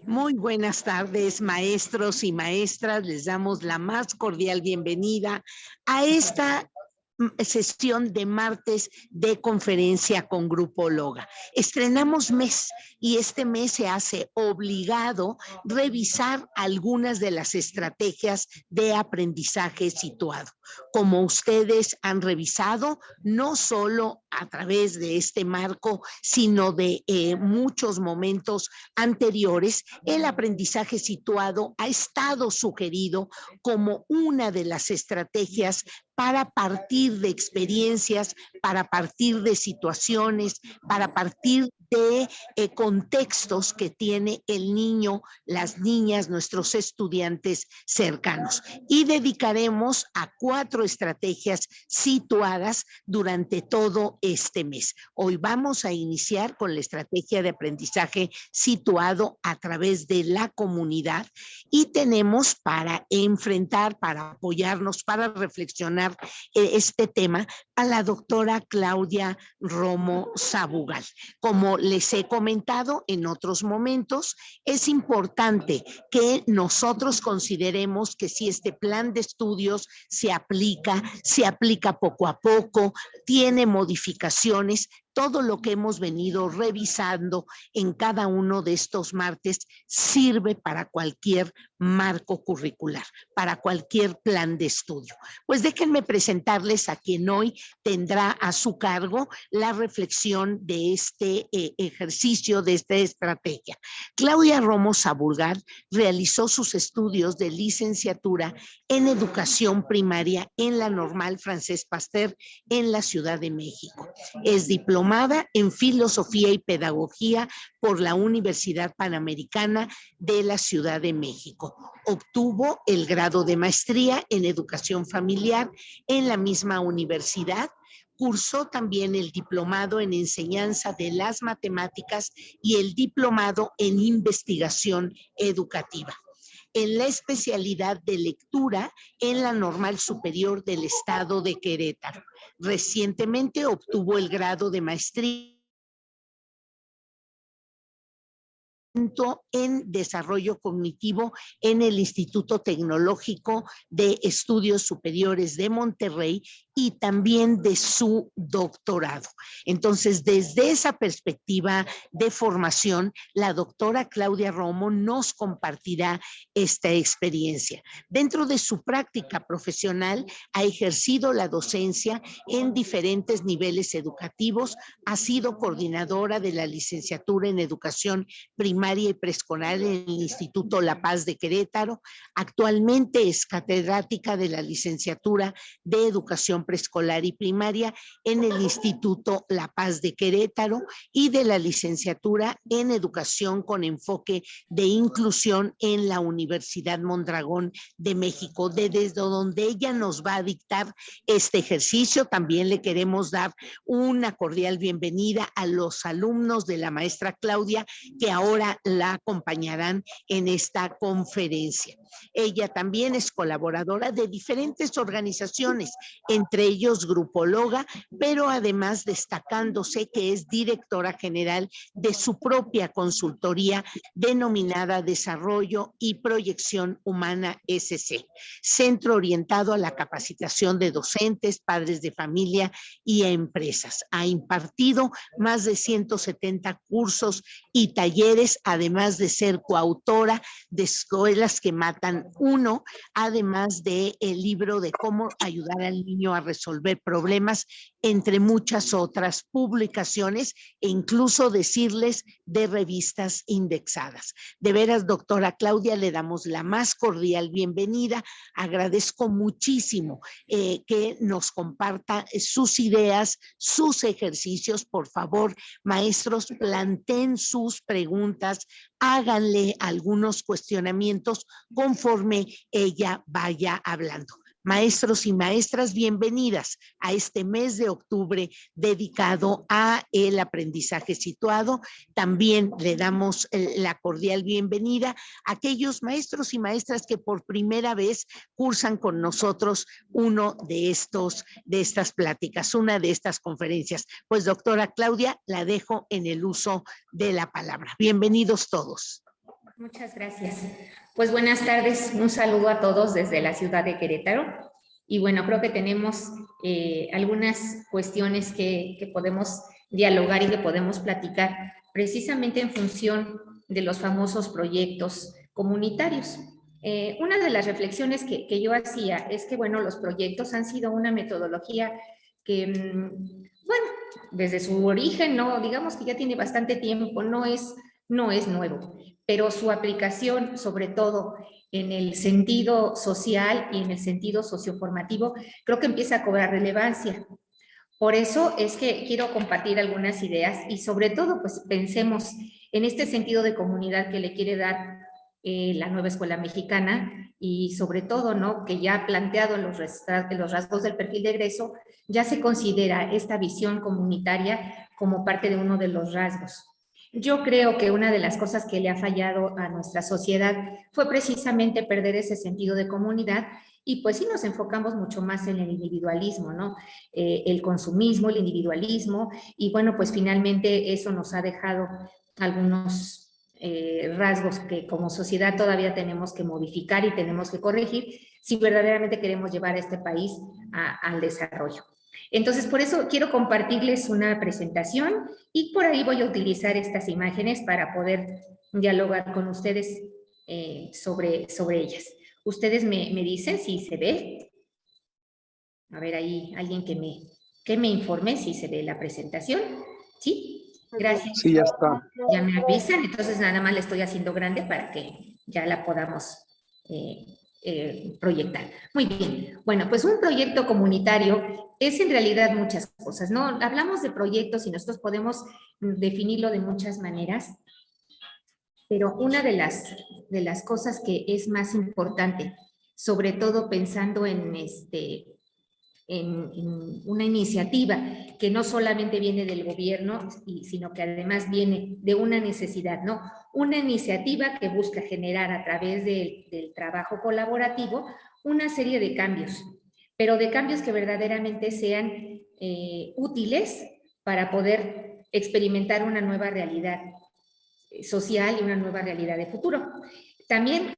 Muy buenas tardes, maestros y maestras. Les damos la más cordial bienvenida a esta sesión de martes de conferencia con Grupo Loga. Estrenamos mes y este mes se hace obligado revisar algunas de las estrategias de aprendizaje situado. Como ustedes han revisado, no solo a través de este marco, sino de muchos momentos anteriores, el aprendizaje situado ha estado sugerido como una de las estrategias para partir de experiencias, para partir de situaciones, para partir de contextos que tiene el niño, las niñas, nuestros estudiantes cercanos. Y dedicaremos a 4 estrategias situadas durante todo este mes. Hoy vamos a iniciar con la estrategia de aprendizaje situado a través de la comunidad y tenemos para enfrentar, para apoyarnos, para reflexionar este tema a la doctora Claudia Romo Sabugal. Como les he comentado en otros momentos, es importante que nosotros consideremos que si este plan de estudios se aplica poco a poco, tiene modificaciones. Todo lo que hemos venido revisando en cada uno de estos martes sirve para cualquier marco curricular, para cualquier plan de estudio. Pues déjenme presentarles a quien hoy tendrá a su cargo la reflexión de este ejercicio, de esta estrategia. Claudia Romo Sabugal realizó sus estudios de licenciatura en educación primaria en la Normal Francés Pasteur en la Ciudad de México. Es diplomada en Filosofía y Pedagogía por la Universidad Panamericana de la Ciudad de México. Obtuvo el grado de maestría en Educación Familiar en la misma universidad. Cursó también el diplomado en Enseñanza de las Matemáticas y el diplomado en Investigación Educativa. En la especialidad de lectura en la Normal Superior del Estado de Querétaro. Recientemente obtuvo el grado de maestría en Desarrollo Cognitivo en el Instituto Tecnológico de Estudios Superiores de Monterrey y también de su doctorado. Entonces, desde esa perspectiva de formación, la doctora Claudia Romo nos compartirá esta experiencia. Dentro de su práctica profesional, ha ejercido la docencia en diferentes niveles educativos, ha sido coordinadora de la licenciatura en Educación Primaria primaria y preescolar en el Instituto La Paz de Querétaro. Actualmente es catedrática de la licenciatura de Educación Preescolar y Primaria en el Instituto La Paz de Querétaro y de la licenciatura en Educación con enfoque de inclusión en la Universidad Mondragón de México, desde donde ella nos va a dictar este ejercicio. También le queremos dar una cordial bienvenida a los alumnos de la maestra Claudia que ahora la acompañarán en esta conferencia. Ella también es colaboradora de diferentes organizaciones, entre ellos Grupóloga, pero además destacándose que es directora general de su propia consultoría denominada Desarrollo y Proyección Humana SC, centro orientado a la capacitación de docentes, padres de familia y a empresas. Ha impartido más de 170 cursos y talleres, además de ser coautora de Escuelas que Matan Uno, además de el libro de Cómo ayudar al niño a resolver problemas, entre muchas otras publicaciones e incluso decirles de revistas indexadas. De veras, doctora Claudia, le damos la más cordial bienvenida. Agradezco muchísimo que nos comparta sus ideas, sus ejercicios. Por favor, maestros, planteen sus preguntas, háganle algunos cuestionamientos conforme ella vaya hablando. Maestros y maestras, bienvenidas a este mes de octubre dedicado a el aprendizaje situado. También le damos la cordial bienvenida a aquellos maestros y maestras que por primera vez cursan con nosotros uno de estas pláticas, una de estas conferencias. Pues doctora Claudia, la dejo en el uso de la palabra. Bienvenidos todos. Muchas gracias. Pues buenas tardes, un saludo a todos desde la ciudad de Querétaro. Y bueno, creo que tenemos algunas cuestiones que podemos dialogar y que podemos platicar precisamente en función de los famosos proyectos comunitarios. Una de las reflexiones que yo hacía es que, bueno, los proyectos han sido una metodología que, bueno, desde su origen, no, digamos que ya tiene bastante tiempo, no es nuevo, pero su aplicación, sobre todo en el sentido social y en el sentido socioformativo, creo que empieza a cobrar relevancia. Por eso es que quiero compartir algunas ideas y sobre todo, pues pensemos en este sentido de comunidad que le quiere dar la nueva escuela mexicana y sobre todo, ¿no?, que ya ha planteado en los rasgos del perfil de egreso, ya se considera esta visión comunitaria como parte de uno de los rasgos. Yo creo que una de las cosas que le ha fallado a nuestra sociedad fue precisamente perder ese sentido de comunidad y pues sí nos enfocamos mucho más en el individualismo, ¿no? El consumismo, el individualismo y bueno, pues finalmente eso nos ha dejado algunos rasgos que como sociedad todavía tenemos que modificar y tenemos que corregir si verdaderamente queremos llevar a este país al desarrollo. Entonces, por eso quiero compartirles una presentación y por ahí voy a utilizar estas imágenes para poder dialogar con ustedes sobre ellas. Ustedes me dicen si se ve. A ver, ahí alguien que me informe si se ve la presentación. ¿Sí? Gracias. Sí, ya está. Ya me avisan, entonces nada más le estoy haciendo grande para que ya la podamos proyectar. Muy bien. Bueno, pues un proyecto comunitario es en realidad muchas cosas, ¿no? Hablamos de proyectos y nosotros podemos definirlo de muchas maneras, pero una de las cosas que es más importante, sobre todo pensando en una iniciativa que no solamente viene del gobierno, sino que además viene de una necesidad, ¿no? Una iniciativa que busca generar a través del trabajo colaborativo una serie de cambios, pero de cambios que verdaderamente sean útiles para poder experimentar una nueva realidad social y una nueva realidad de futuro. También,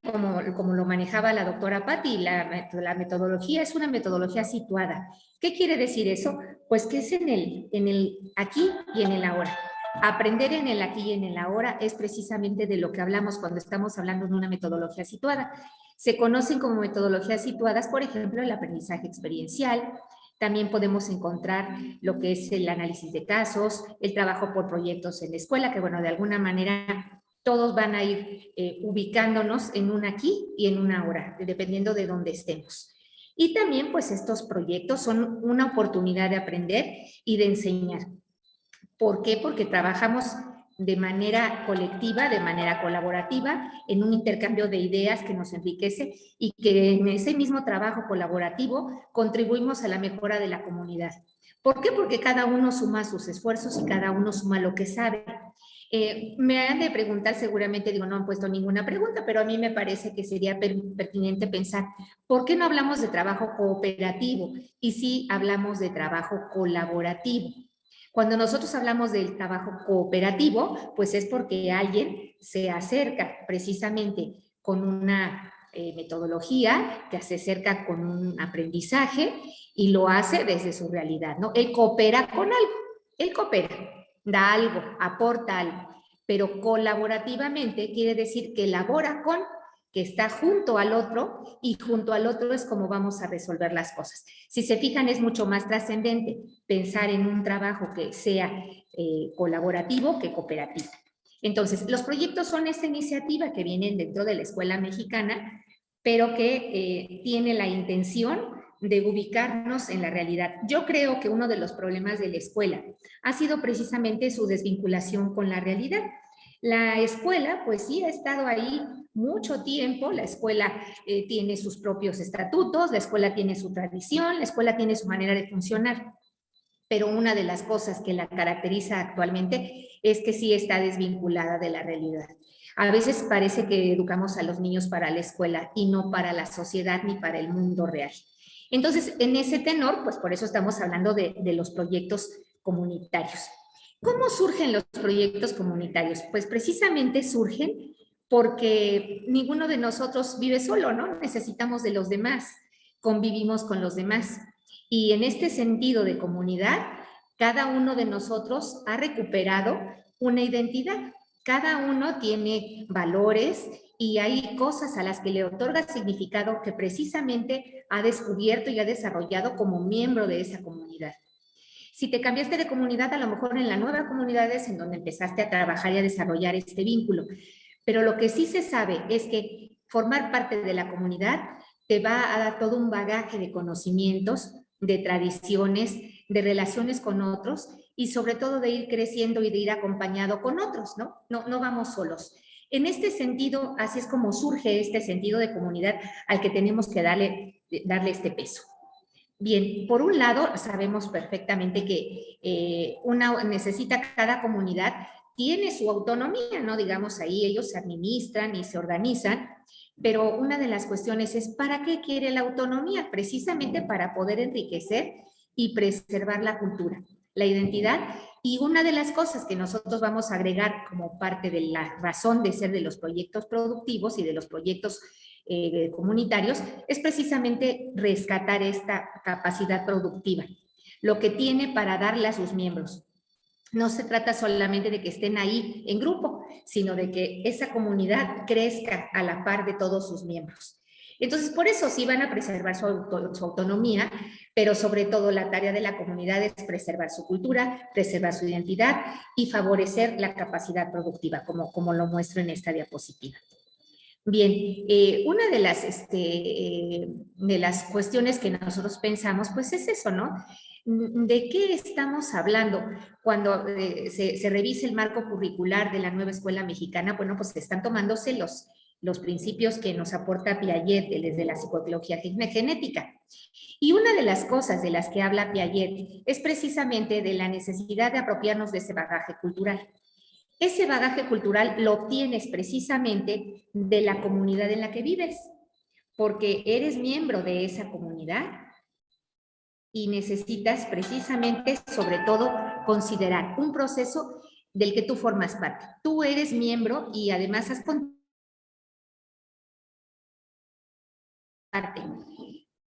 como lo manejaba la doctora Patti, la metodología es una metodología situada. ¿Qué quiere decir eso? Pues que es en el aquí y en el ahora. Aprender en el aquí y en el ahora es precisamente de lo que hablamos cuando estamos hablando de una metodología situada. Se conocen como metodologías situadas, por ejemplo, el aprendizaje experiencial. También podemos encontrar lo que es el análisis de casos, el trabajo por proyectos en la escuela, que bueno, de alguna manera todos van a ir ubicándonos en un aquí y en una ahora, dependiendo de dónde estemos. Y también, pues, estos proyectos son una oportunidad de aprender y de enseñar. ¿Por qué? Porque trabajamos de manera colectiva, de manera colaborativa, en un intercambio de ideas que nos enriquece y que en ese mismo trabajo colaborativo contribuimos a la mejora de la comunidad. ¿Por qué? Porque cada uno suma sus esfuerzos y cada uno suma lo que sabe. Me han de preguntar seguramente, digo, no han puesto ninguna pregunta, pero a mí me parece que sería pertinente pensar, ¿por qué no hablamos de trabajo cooperativo? Y sí hablamos de trabajo colaborativo. Cuando nosotros hablamos del trabajo cooperativo, pues es porque alguien se acerca precisamente con una metodología, que se acerca con un aprendizaje y lo hace desde su realidad, ¿no? Él coopera con algo, él coopera, da algo, aporta algo, pero colaborativamente quiere decir que elabora con, que está junto al otro, y junto al otro es como vamos a resolver las cosas. Si se fijan, es mucho más trascendente pensar en un trabajo que sea colaborativo que cooperativo. Entonces, los proyectos son esta iniciativa que vienen dentro de la Escuela Mexicana, pero que tiene la intención de ubicarnos en la realidad. Yo creo que uno de los problemas de la escuela ha sido precisamente su desvinculación con la realidad. La escuela, pues sí, ha estado ahí mucho tiempo. La escuela tiene sus propios estatutos, la escuela tiene su tradición, la escuela tiene su manera de funcionar. Pero una de las cosas que la caracteriza actualmente es que sí está desvinculada de la realidad. A veces parece que educamos a los niños para la escuela y no para la sociedad ni para el mundo real. Entonces, en ese tenor, pues por eso estamos hablando de los proyectos comunitarios. ¿Cómo surgen los proyectos comunitarios? Pues precisamente surgen porque ninguno de nosotros vive solo, ¿no? Necesitamos de los demás, convivimos con los demás. Y en este sentido de comunidad, cada uno de nosotros ha recuperado una identidad. Cada uno tiene valores y hay cosas a las que le otorga significado que precisamente ha descubierto y ha desarrollado como miembro de esa comunidad. Si te cambiaste de comunidad, a lo mejor en la nueva comunidad es en donde empezaste a trabajar y a desarrollar este vínculo. Pero lo que sí se sabe es que formar parte de la comunidad te va a dar todo un bagaje de conocimientos, de tradiciones, de relaciones con otros y sobre todo de ir creciendo y de ir acompañado con otros, ¿no? No vamos solos. En este sentido, así es como surge este sentido de comunidad al que tenemos que darle este peso. Bien, por un lado, sabemos perfectamente que necesita cada comunidad, tiene su autonomía, ¿no? Digamos, ahí ellos se administran y se organizan, pero una de las cuestiones es, ¿para qué quiere la autonomía? Precisamente para poder enriquecer y preservar la cultura, la identidad, y una de las cosas que nosotros vamos a agregar como parte de la razón de ser de los proyectos productivos y de los proyectos comunitarios es precisamente rescatar esta capacidad productiva, lo que tiene para darle a sus miembros. No se trata solamente de que estén ahí en grupo, sino de que esa comunidad crezca a la par de todos sus miembros. Entonces, por eso sí van a preservar su autonomía, pero sobre todo la tarea de la comunidad es preservar su cultura, preservar su identidad y favorecer la capacidad productiva, como lo muestro en esta diapositiva. Bien, una de las cuestiones que nosotros pensamos, pues es eso, ¿no? ¿De qué estamos hablando cuando se revisa el marco curricular de la nueva escuela mexicana? Bueno, pues están tomándose los principios que nos aporta Piaget desde la psicología genética. Y una de las cosas de las que habla Piaget es precisamente de la necesidad de apropiarnos de ese bagaje cultural. Ese bagaje cultural lo obtienes precisamente de la comunidad en la que vives, porque eres miembro de esa comunidad y necesitas precisamente, sobre todo, considerar un proceso del que tú formas parte. Tú eres miembro y además has parte.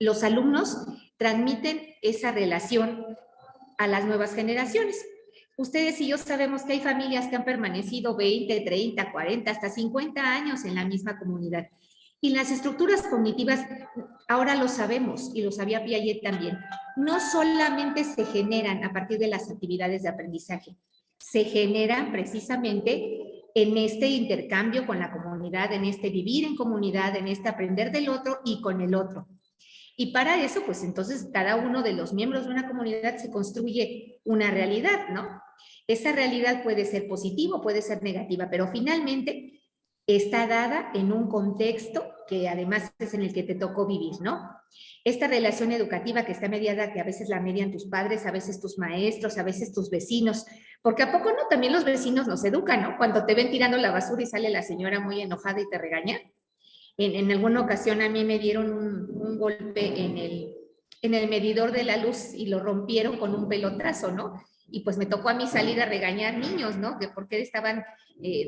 Los alumnos transmiten esa relación a las nuevas generaciones. Ustedes y yo sabemos que hay familias que han permanecido 20, 30, 40, hasta 50 años en la misma comunidad. Y las estructuras cognitivas, ahora lo sabemos, y lo sabía Piaget también, no solamente se generan a partir de las actividades de aprendizaje, se generan precisamente en este intercambio con la comunidad, en este vivir en comunidad, en este aprender del otro y con el otro. Y para eso, pues entonces cada uno de los miembros de una comunidad se construye una realidad, ¿no? Esa realidad puede ser positiva, puede ser negativa, pero finalmente está dada en un contexto que además es en el que te tocó vivir, ¿no? Esta relación educativa que está mediada, que a veces la median tus padres, a veces tus maestros, a veces tus vecinos, porque ¿a poco no? También los vecinos nos educan, ¿no? Cuando te ven tirando la basura y sale la señora muy enojada y te regaña. En alguna ocasión a mí me dieron un golpe en el medidor de la luz y lo rompieron con un pelotazo, ¿no? Y pues me tocó a mí salir a regañar niños, ¿no? Que por qué estaban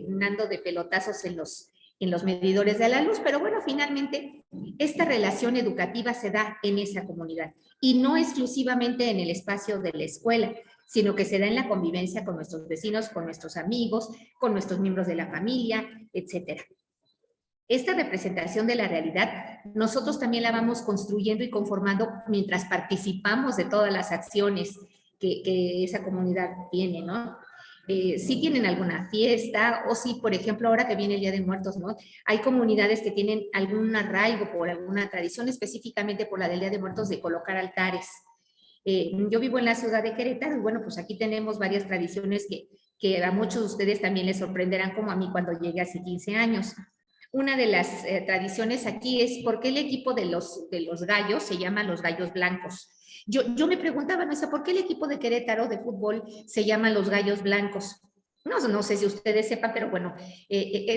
dando de pelotazos en los medidores de la luz, pero bueno, finalmente esta relación educativa se da en esa comunidad y no exclusivamente en el espacio de la escuela, sino que se da en la convivencia con nuestros vecinos, con nuestros amigos, con nuestros miembros de la familia, etcétera. Esta representación de la realidad, nosotros también la vamos construyendo y conformando mientras participamos de todas las acciones que esa comunidad tiene, ¿no? Si tienen alguna fiesta o si, por ejemplo, ahora que viene el Día de Muertos, ¿no? Hay comunidades que tienen algún arraigo por alguna tradición, específicamente por la del Día de Muertos, de colocar altares. Yo vivo en la ciudad de Querétaro y bueno, pues aquí tenemos varias tradiciones que a muchos de ustedes también les sorprenderán, como a mí cuando llegué hace 15 años. Una de las tradiciones aquí es por qué el equipo de los gallos se llama los Gallos Blancos. Yo me preguntaba, ¿no? ¿Por qué el equipo de Querétaro de fútbol se llama los Gallos Blancos? No sé si ustedes sepan, pero bueno,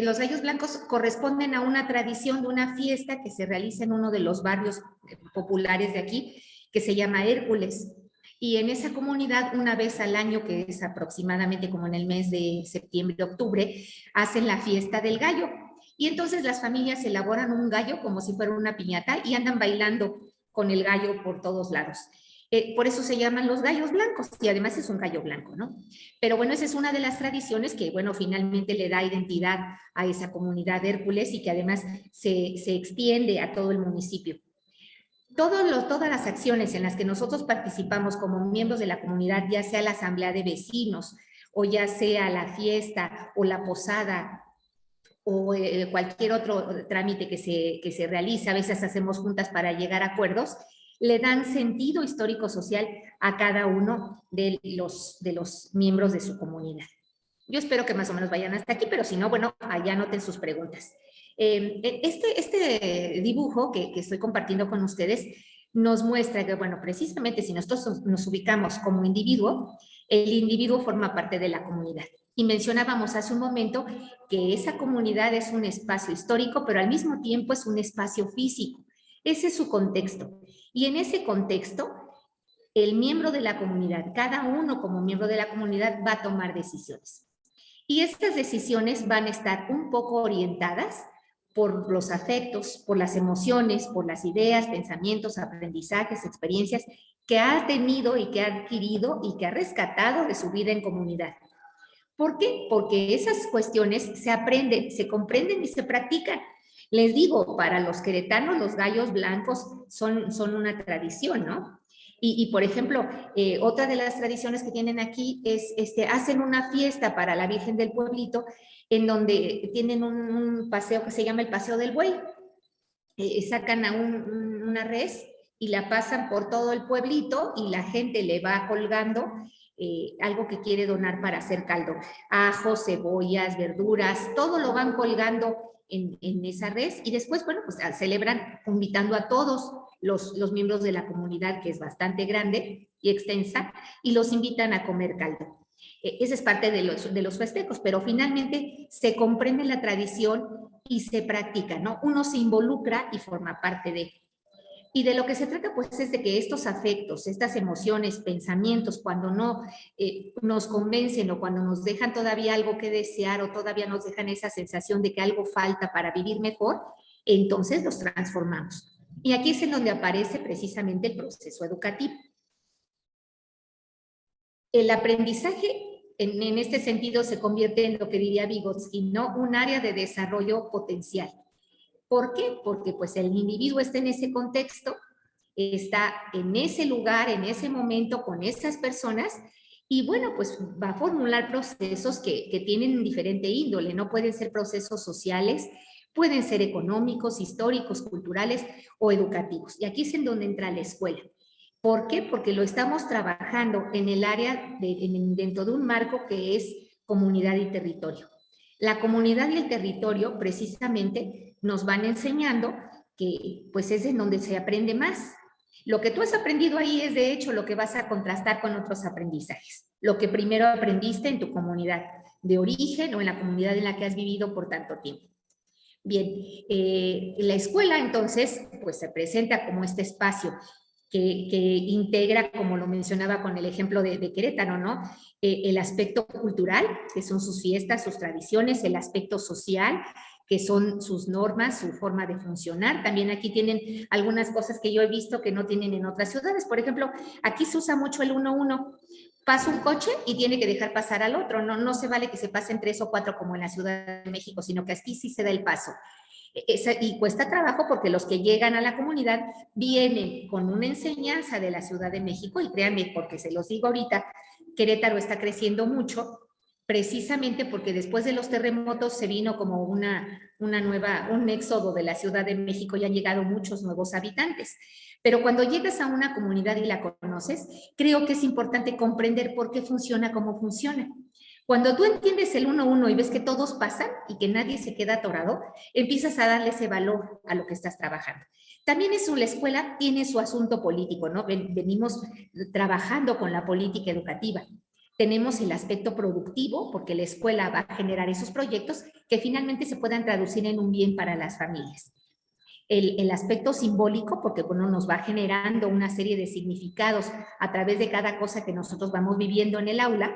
los Gallos Blancos corresponden a una tradición de una fiesta que se realiza en uno de los barrios populares de aquí, que se llama Hércules. Y en esa comunidad, una vez al año, que es aproximadamente como en el mes de septiembre, octubre, hacen la fiesta del gallo. Y entonces las familias elaboran un gallo como si fuera una piñata y andan bailando con el gallo por todos lados. Por eso se llaman los gallos blancos y además es un gallo blanco, ¿no? Pero bueno, esa es una de las tradiciones que, bueno, finalmente le da identidad a esa comunidad de Hércules y que además se extiende a todo el municipio. Todas las acciones en las que nosotros participamos como miembros de la comunidad, ya sea la asamblea de vecinos o ya sea la fiesta o la posada o cualquier otro trámite que se realiza, a veces hacemos juntas para llegar a acuerdos, le dan sentido histórico-social a cada uno de los miembros de su comunidad. Yo espero que más o menos vayan hasta aquí, pero si no, bueno, allá anoten sus preguntas. Este dibujo que estoy compartiendo con ustedes nos muestra que, bueno, precisamente si nosotros nos ubicamos como individuo, el individuo forma parte de la comunidad. Y mencionábamos hace un momento que esa comunidad es un espacio histórico, pero al mismo tiempo es un espacio físico. Ese es su contexto. Y en ese contexto, el miembro de la comunidad, cada uno como miembro de la comunidad va a tomar decisiones. Y estas decisiones van a estar un poco orientadas por los afectos, por las emociones, por las ideas, pensamientos, aprendizajes, experiencias que ha tenido y que ha adquirido y que ha rescatado de su vida en comunidad. ¿Por qué? Porque esas cuestiones se aprenden, se comprenden y se practican. Les digo, para los queretanos los gallos blancos son una tradición, ¿no? Por ejemplo, otra de las tradiciones que tienen aquí es, hacen una fiesta para la Virgen del Pueblito, en donde tienen un paseo que se llama el Paseo del Buey. Sacan a una res y la pasan por todo el pueblito y la gente le va colgando algo que quiere donar para hacer caldo. Ajos, cebollas, verduras, todo lo van colgando en esa res y después, bueno, pues celebran invitando a todos los miembros de la comunidad, que es bastante grande y extensa, y los invitan a comer caldo. Esa es parte de los festejos, pero finalmente se comprende la tradición y se practica, ¿no? Uno se involucra y forma parte de. Y de lo que se trata, pues, es de que estos afectos, estas emociones, pensamientos, cuando no nos convencen o cuando nos dejan todavía algo que desear o todavía nos dejan esa sensación de que algo falta para vivir mejor, entonces los transformamos. Y aquí es en donde aparece precisamente el proceso educativo. El aprendizaje, en este sentido, se convierte en lo que diría Vygotsky, ¿no? Un área de desarrollo potencial. ¿Por qué? Porque pues el individuo está en ese contexto, está en ese lugar, en ese momento, con esas personas, Y bueno, pues va a formular procesos que tienen diferente índole, no pueden ser procesos sociales, pueden ser económicos, históricos, culturales o educativos. Y aquí es en donde entra la escuela. ¿Por qué? Porque lo estamos trabajando en el área, dentro de un marco que es comunidad y territorio. La comunidad y el territorio precisamente nos van enseñando que pues es en donde se aprende más. Lo que tú has aprendido ahí es de hecho lo que vas a contrastar con otros aprendizajes. Lo que primero aprendiste en tu comunidad de origen o en la comunidad en la que has vivido por tanto tiempo. Bien, la escuela entonces pues se presenta como este espacio que integra, como lo mencionaba con el ejemplo de Querétaro, ¿no? El aspecto cultural, que son sus fiestas, sus tradiciones, el aspecto social, que son sus normas, su forma de funcionar. También aquí tienen algunas cosas que yo he visto que no tienen en otras ciudades. Por ejemplo, aquí se usa mucho el 1-1. Pasa un coche y tiene que dejar pasar al otro. No se vale que se pasen 3 o 4 como en la Ciudad de México, sino que aquí sí se da el paso. Y cuesta trabajo porque los que llegan a la comunidad vienen con una enseñanza de la Ciudad de México, y créanme, porque se los digo ahorita, Querétaro está creciendo mucho, precisamente porque después de los terremotos se vino como un éxodo de la Ciudad de México y han llegado muchos nuevos habitantes. Pero cuando llegas a una comunidad y la conoces, creo que es importante comprender por qué funciona como funciona. Cuando tú entiendes el 1-1 y ves que todos pasan y que nadie se queda atorado, empiezas a darle ese valor a lo que estás trabajando. También eso, la escuela tiene su asunto político, ¿no? Venimos trabajando con la política educativa. Tenemos el aspecto productivo, porque la escuela va a generar esos proyectos que finalmente se puedan traducir en un bien para las familias. El aspecto simbólico, porque bueno, nos va generando una serie de significados a través de cada cosa que nosotros vamos viviendo en el aula.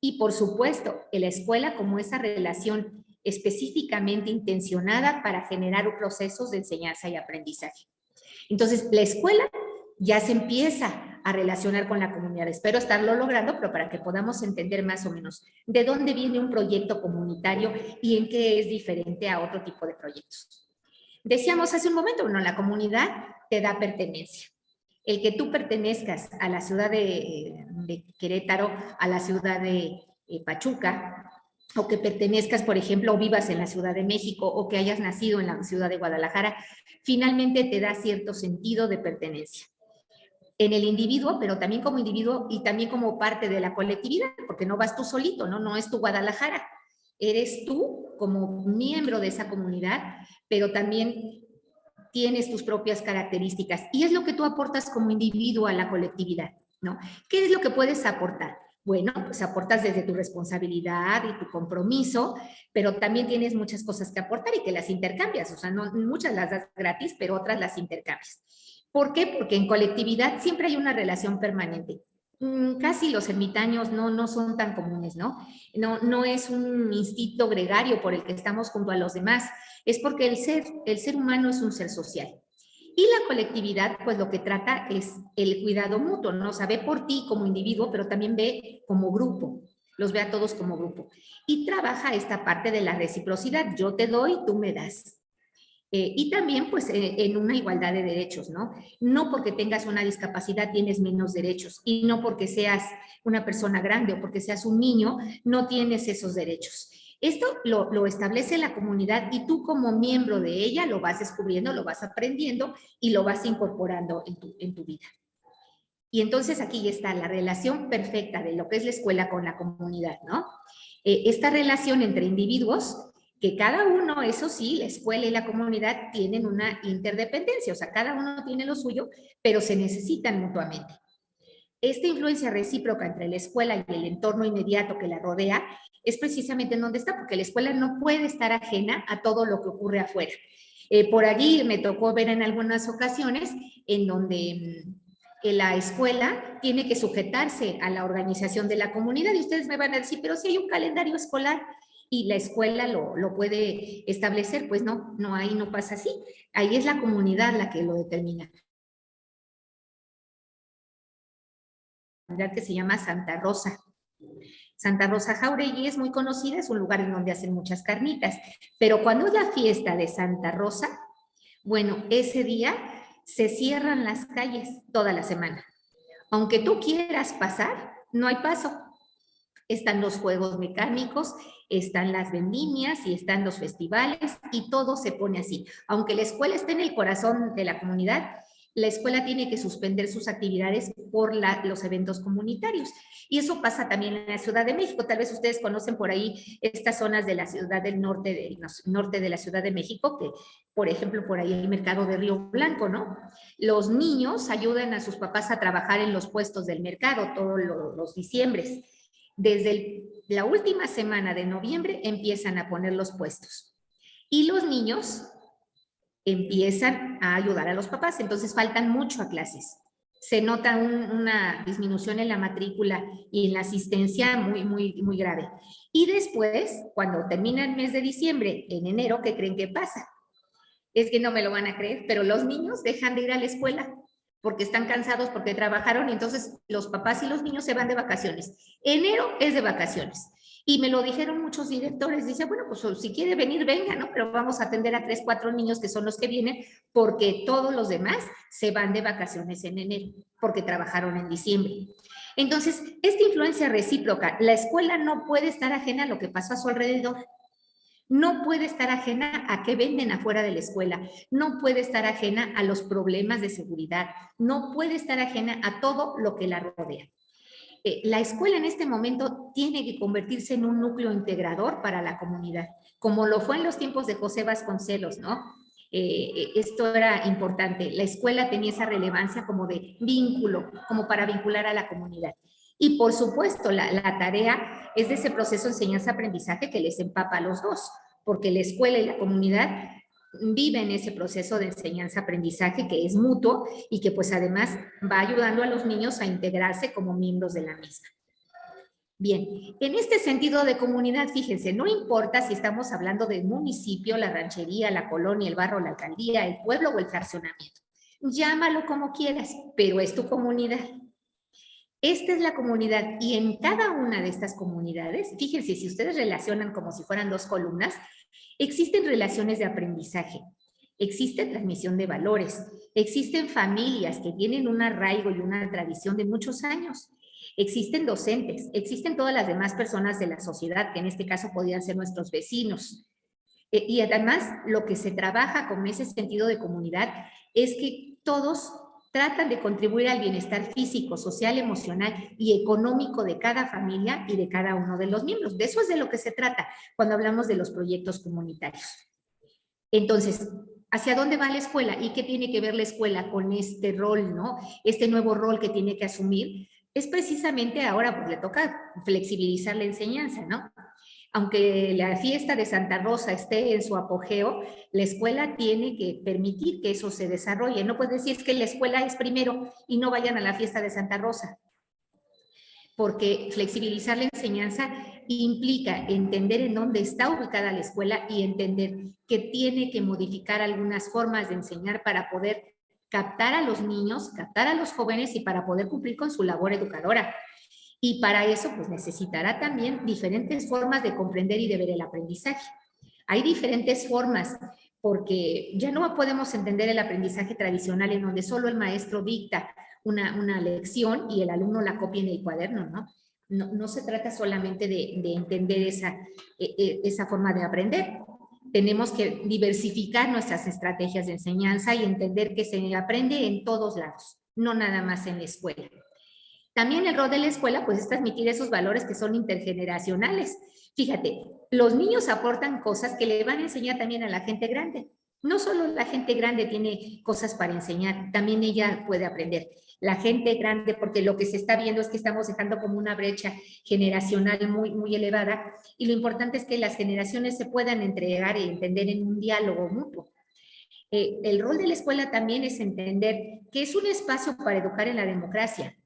Y por supuesto, en la escuela como esa relación específicamente intencionada para generar procesos de enseñanza y aprendizaje. Entonces, la escuela ya se empieza a relacionar con la comunidad. Espero estarlo logrando, pero para que podamos entender más o menos de dónde viene un proyecto comunitario y en qué es diferente a otro tipo de proyectos. Decíamos hace un momento, bueno, la comunidad te da pertenencia. El que tú pertenezcas a la ciudad de Querétaro, a la ciudad de Pachuca, o que pertenezcas, por ejemplo, o vivas en la Ciudad de México, o que hayas nacido en la ciudad de Guadalajara, finalmente te da cierto sentido de pertenencia en el individuo, pero también como individuo y también como parte de la colectividad, porque no vas tú solito, no es tu Guadalajara, eres tú como miembro de esa comunidad, pero también tienes tus propias características y es lo que tú aportas como individuo a la colectividad, ¿no? ¿Qué es lo que puedes aportar? Bueno, pues aportas desde tu responsabilidad y tu compromiso, pero también tienes muchas cosas que aportar y que las intercambias, o sea, no, muchas las das gratis, pero otras las intercambias. ¿Por qué? Porque en colectividad siempre hay una relación permanente. Casi los ermitaños no son tan comunes, ¿no? No es un instinto gregario por el que estamos junto a los demás, es porque el ser humano es un ser social. Y la colectividad, pues lo que trata es el cuidado mutuo, ¿no? O sea, ve por ti como individuo, pero también ve como grupo, los ve a todos como grupo. Y trabaja esta parte de la reciprocidad, yo te doy, tú me das. Y también, pues, en una igualdad de derechos, ¿no? No porque tengas una discapacidad tienes menos derechos y no porque seas una persona grande o porque seas un niño no tienes esos derechos. Esto lo establece la comunidad y tú como miembro de ella lo vas descubriendo, lo vas aprendiendo y lo vas incorporando en tu vida. Y entonces aquí está la relación perfecta de lo que es la escuela con la comunidad, ¿no? Esta relación entre individuos que cada uno, eso sí, la escuela y la comunidad tienen una interdependencia, o sea, cada uno tiene lo suyo, pero se necesitan mutuamente. Esta influencia recíproca entre la escuela y el entorno inmediato que la rodea es precisamente en donde está, porque la escuela no puede estar ajena a todo lo que ocurre afuera. Por allí me tocó ver en algunas ocasiones en donde la escuela tiene que sujetarse a la organización de la comunidad y ustedes me van a decir, pero si hay un calendario escolar y la escuela lo puede establecer, pues no, ahí no pasa así. Ahí es la comunidad la que lo determina. Que se llama Santa Rosa. Santa Rosa Jauregui es muy conocida, es un lugar en donde hacen muchas carnitas, pero cuando es la fiesta de Santa Rosa, bueno, ese día se cierran las calles toda la semana. Aunque tú quieras pasar, no hay paso. están los juegos mecánicos, están las vendimias y están los festivales y todo se pone así. Aunque la escuela esté en el corazón de la comunidad, la escuela tiene que suspender sus actividades por los eventos comunitarios. Y eso pasa también en la Ciudad de México. Tal vez ustedes conocen por ahí estas zonas de la ciudad del norte de la Ciudad de México, que, por ejemplo, por ahí hay el mercado de Río Blanco, ¿no? Los niños ayudan a sus papás a trabajar en los puestos del mercado todos los diciembres. Desde la última semana de noviembre empiezan a poner los puestos. Y los niños empiezan a ayudar a los papás, entonces faltan mucho a clases. Se nota una disminución en la matrícula y en la asistencia muy grave. Y después, cuando termina el mes de diciembre, en enero, ¿qué creen que pasa? Es que no me lo van a creer, pero los niños dejan de ir a la escuela porque están cansados, porque trabajaron, y entonces los papás y los niños se van de vacaciones. Enero es de vacaciones. Y me lo dijeron muchos directores, dice, bueno, pues si quiere venir, venga, ¿no? Pero vamos a atender a 3, 4 niños que son los que vienen, porque todos los demás se van de vacaciones en enero, porque trabajaron en diciembre. Entonces, esta influencia recíproca, la escuela no puede estar ajena a lo que pasó a su alrededor. No puede estar ajena a qué venden afuera de la escuela, no puede estar ajena a los problemas de seguridad, no puede estar ajena a todo lo que la rodea. La escuela en este momento tiene que convertirse en un núcleo integrador para la comunidad, como lo fue en los tiempos de José Vasconcelos, ¿no? Esto era importante. La escuela tenía esa relevancia como de vínculo, como para vincular a la comunidad. Y por supuesto, la tarea es de ese proceso de enseñanza-aprendizaje que les empapa a los dos, porque la escuela y la comunidad viven ese proceso de enseñanza-aprendizaje que es mutuo y que pues además va ayudando a los niños a integrarse como miembros de la misma. Bien, en este sentido de comunidad, fíjense, no importa si estamos hablando del municipio, la ranchería, la colonia, el barrio, la alcaldía, el pueblo o el fraccionamiento. Llámalo como quieras, pero es tu comunidad. Esta es la comunidad y en cada una de estas comunidades, fíjense, si ustedes relacionan como si fueran dos columnas, existen relaciones de aprendizaje, existe transmisión de valores, existen familias que tienen un arraigo y una tradición de muchos años, existen docentes, existen todas las demás personas de la sociedad, que en este caso podrían ser nuestros vecinos. Y además, lo que se trabaja con ese sentido de comunidad es que todos tratan de contribuir al bienestar físico, social, emocional y económico de cada familia y de cada uno de los miembros. De eso es de lo que se trata cuando hablamos de los proyectos comunitarios. Entonces, ¿hacia dónde va la escuela? ¿Y qué tiene que ver la escuela con este rol, ¿no? Este nuevo rol que tiene que asumir. Es precisamente ahora, pues le toca flexibilizar la enseñanza, ¿no? Aunque la fiesta de Santa Rosa esté en su apogeo, la escuela tiene que permitir que eso se desarrolle. No puede decir que la escuela es primero y no vayan a la fiesta de Santa Rosa. Porque flexibilizar la enseñanza implica entender en dónde está ubicada la escuela y entender que tiene que modificar algunas formas de enseñar para poder captar a los niños, captar a los jóvenes y para poder cumplir con su labor educadora. Y para eso, pues necesitará también diferentes formas de comprender y de ver el aprendizaje. Hay diferentes formas, porque ya no podemos entender el aprendizaje tradicional en donde solo el maestro dicta una lección y el alumno la copia en el cuaderno, ¿no? No se trata solamente de entender esa forma de aprender. Tenemos que diversificar nuestras estrategias de enseñanza y entender que se aprende en todos lados, no nada más en la escuela. También el rol de la escuela, pues, es transmitir esos valores que son intergeneracionales. Fíjate, los niños aportan cosas que le van a enseñar también a la gente grande. No solo la gente grande tiene cosas para enseñar, también ella puede aprender. La gente grande, porque lo que se está viendo es que estamos dejando como una brecha generacional muy elevada, y lo importante es que las generaciones se puedan entregar y entender en un diálogo mutuo. El rol de la escuela también es entender que es un espacio para educar en la democracia.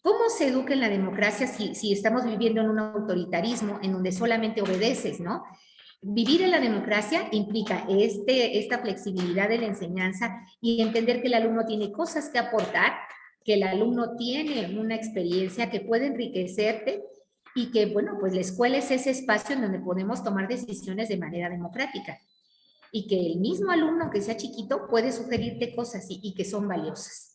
¿Cómo se educa en la democracia si estamos viviendo en un autoritarismo en donde solamente obedeces, ¿no? Vivir en la democracia implica esta flexibilidad de la enseñanza y entender que el alumno tiene cosas que aportar, que el alumno tiene una experiencia que puede enriquecerte y que, bueno, pues la escuela es ese espacio en donde podemos tomar decisiones de manera democrática y que el mismo alumno, que sea chiquito, puede sugerirte cosas y que son valiosas.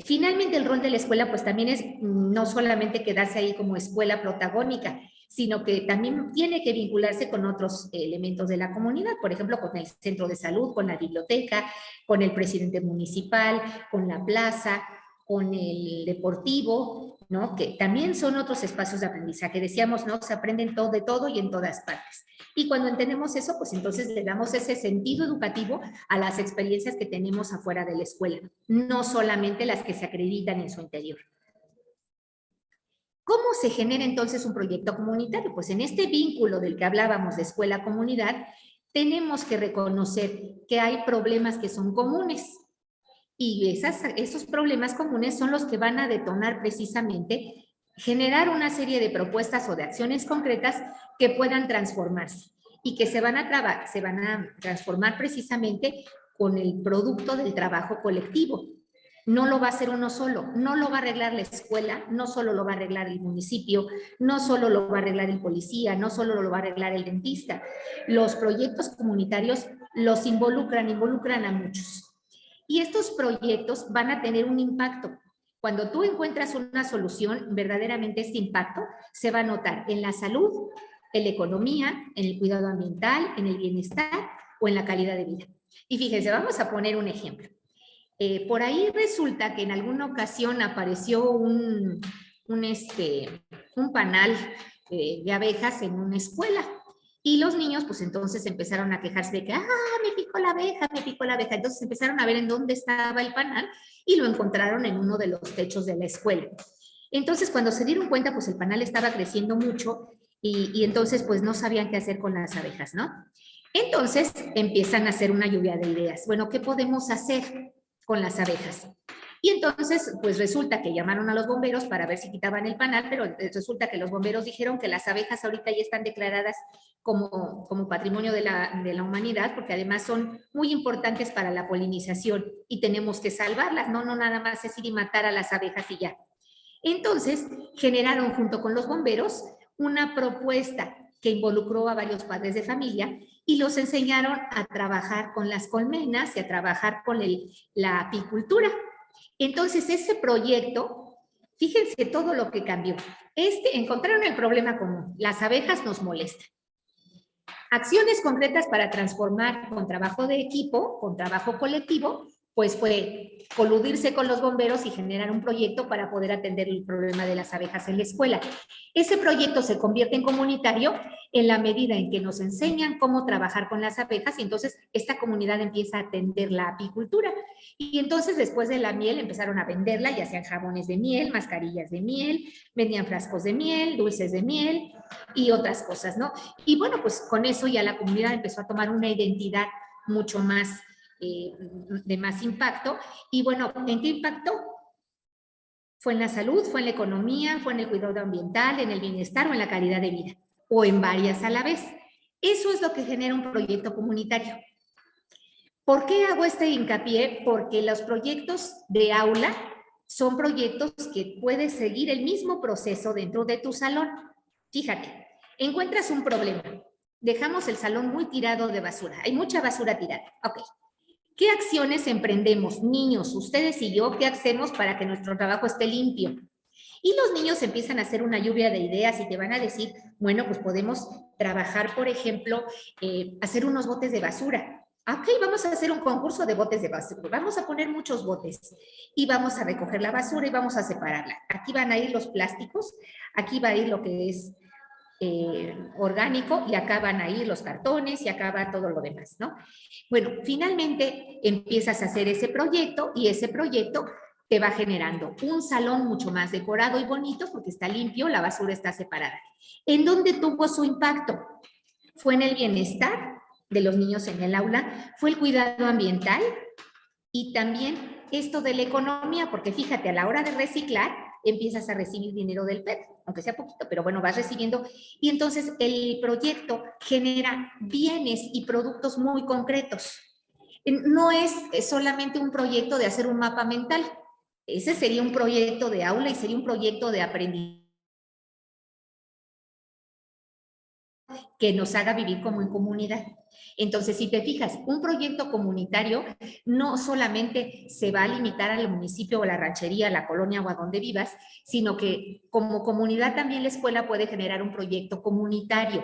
Finalmente, el rol de la escuela, pues también es no solamente quedarse ahí como escuela protagónica, sino que también tiene que vincularse con otros elementos de la comunidad, por ejemplo, con el centro de salud, con la biblioteca, con el presidente municipal, con la plaza, con el deportivo, ¿no? Que también son otros espacios de aprendizaje. Decíamos, ¿no? Se aprenden todo de todo y en todas partes. Y cuando entendemos eso, pues entonces le damos ese sentido educativo a las experiencias que tenemos afuera de la escuela, no solamente las que se acreditan en su interior. ¿Cómo se genera entonces un proyecto comunitario? Pues en este vínculo del que hablábamos de escuela-comunidad, tenemos que reconocer que hay problemas que son comunes. Y esos problemas comunes son los que van a detonar precisamente generar una serie de propuestas o de acciones concretas que puedan transformarse y que se van a transformar precisamente con el producto del trabajo colectivo. No lo va a hacer uno solo, no lo va a arreglar la escuela, no solo lo va a arreglar el municipio, no solo lo va a arreglar el policía, no solo lo va a arreglar el dentista. Los proyectos comunitarios los involucran a muchos. Y estos proyectos van a tener un impacto. Cuando tú encuentras una solución, verdaderamente este impacto se va a notar en la salud, en la economía, en el cuidado ambiental, en el bienestar o en la calidad de vida. Y fíjense, vamos a poner un ejemplo. Por ahí resulta que en alguna ocasión apareció un panal de abejas en una escuela. Y los niños, pues entonces empezaron a quejarse de que, me picó la abeja, me picó la abeja. Entonces empezaron a ver en dónde estaba el panal y lo encontraron en uno de los techos de la escuela. Entonces, cuando se dieron cuenta, pues el panal estaba creciendo mucho y entonces, pues no sabían qué hacer con las abejas, ¿no? Entonces, empiezan a hacer una lluvia de ideas. Bueno, ¿qué podemos hacer con las abejas? Y entonces, pues resulta que llamaron a los bomberos para ver si quitaban el panal, pero resulta que los bomberos dijeron que las abejas ahorita ya están declaradas como patrimonio de la humanidad, porque además son muy importantes para la polinización y tenemos que salvarlas, no nada más es ir y matar a las abejas y ya. Entonces, generaron junto con los bomberos una propuesta que involucró a varios padres de familia y los enseñaron a trabajar con las colmenas y a trabajar con la apicultura. Entonces, ese proyecto, fíjense todo lo que cambió. Encontraron el problema común. Las abejas nos molestan. Acciones concretas para transformar con trabajo de equipo, con trabajo colectivo, pues fue coludirse con los bomberos y generar un proyecto para poder atender el problema de las abejas en la escuela. Ese proyecto se convierte en comunitario en la medida en que nos enseñan cómo trabajar con las abejas y entonces esta comunidad empieza a atender la apicultura. Y entonces después de la miel empezaron a venderla, ya sean jabones de miel, mascarillas de miel, vendían frascos de miel, dulces de miel y otras cosas, ¿no? Y bueno, pues con eso ya la comunidad empezó a tomar una identidad mucho más de más impacto. Y bueno, ¿en qué impactó? ¿Fue en la salud, fue en la economía, fue en el cuidado ambiental, en el bienestar o en la calidad de vida? O en varias a la vez. Eso es lo que genera un proyecto comunitario. ¿Por qué hago este hincapié? Porque los proyectos de aula son proyectos que puedes seguir el mismo proceso dentro de tu salón. Fíjate, encuentras un problema. Dejamos el salón muy tirado de basura. Hay mucha basura tirada. Ok. ¿Qué acciones emprendemos, niños, ustedes y yo? ¿Qué hacemos para que nuestro trabajo esté limpio? Y los niños empiezan a hacer una lluvia de ideas y te van a decir, bueno, pues podemos trabajar, por ejemplo, hacer unos botes de basura. Ok, vamos a hacer un concurso de botes de basura. Vamos a poner muchos botes y vamos a recoger la basura y vamos a separarla. Aquí van a ir los plásticos, aquí va a ir lo que es orgánico y acá van a ir los cartones y acá va todo lo demás, ¿no? Bueno, finalmente empiezas a hacer ese proyecto y ese proyecto te va generando un salón mucho más decorado y bonito porque está limpio, la basura está separada. ¿En dónde tuvo su impacto? Fue en el bienestar de los niños en el aula, fue el cuidado ambiental y también esto de la economía, porque fíjate, a la hora de reciclar, empiezas a recibir dinero del PET, aunque sea poquito, pero bueno, vas recibiendo. Y entonces el proyecto genera bienes y productos muy concretos. No es solamente un proyecto de hacer un mapa mental. Ese sería un proyecto de aula y sería un proyecto de aprendizaje que nos haga vivir como en comunidad. Entonces, si te fijas, un proyecto comunitario no solamente se va a limitar al municipio o la ranchería, la colonia o a donde vivas, sino que como comunidad también la escuela puede generar un proyecto comunitario.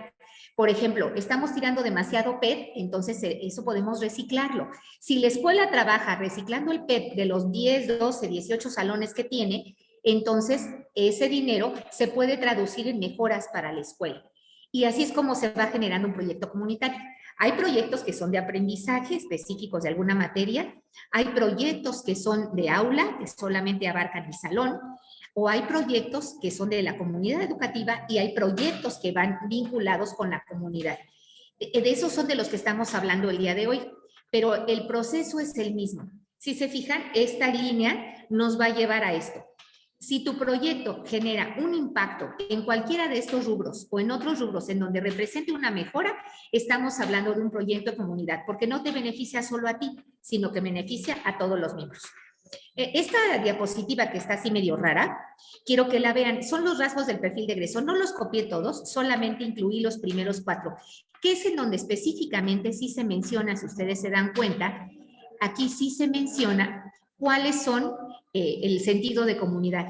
Por ejemplo, estamos tirando demasiado PET, entonces eso podemos reciclarlo. Si la escuela trabaja reciclando el PET de los 10, 12, 18 salones que tiene, entonces ese dinero se puede traducir en mejoras para la escuela. Y así es como se va generando un proyecto comunitario. Hay proyectos que son de aprendizaje específicos de alguna materia, hay proyectos que son de aula, que solamente abarcan el salón, o hay proyectos que son de la comunidad educativa y hay proyectos que van vinculados con la comunidad. De esos son de los que estamos hablando el día de hoy, pero el proceso es el mismo. Si se fijan, esta línea nos va a llevar a esto. Si tu proyecto genera un impacto en cualquiera de estos rubros o en otros rubros en donde represente una mejora, estamos hablando de un proyecto de comunidad, porque no te beneficia solo a ti, sino que beneficia a todos los miembros. Esta diapositiva que está así medio rara, quiero que la vean, son los rasgos del perfil de egreso, no los copié todos, solamente incluí los primeros 4, que es en donde específicamente sí se menciona, si ustedes se dan cuenta, aquí sí se menciona cuáles son el sentido de comunidad.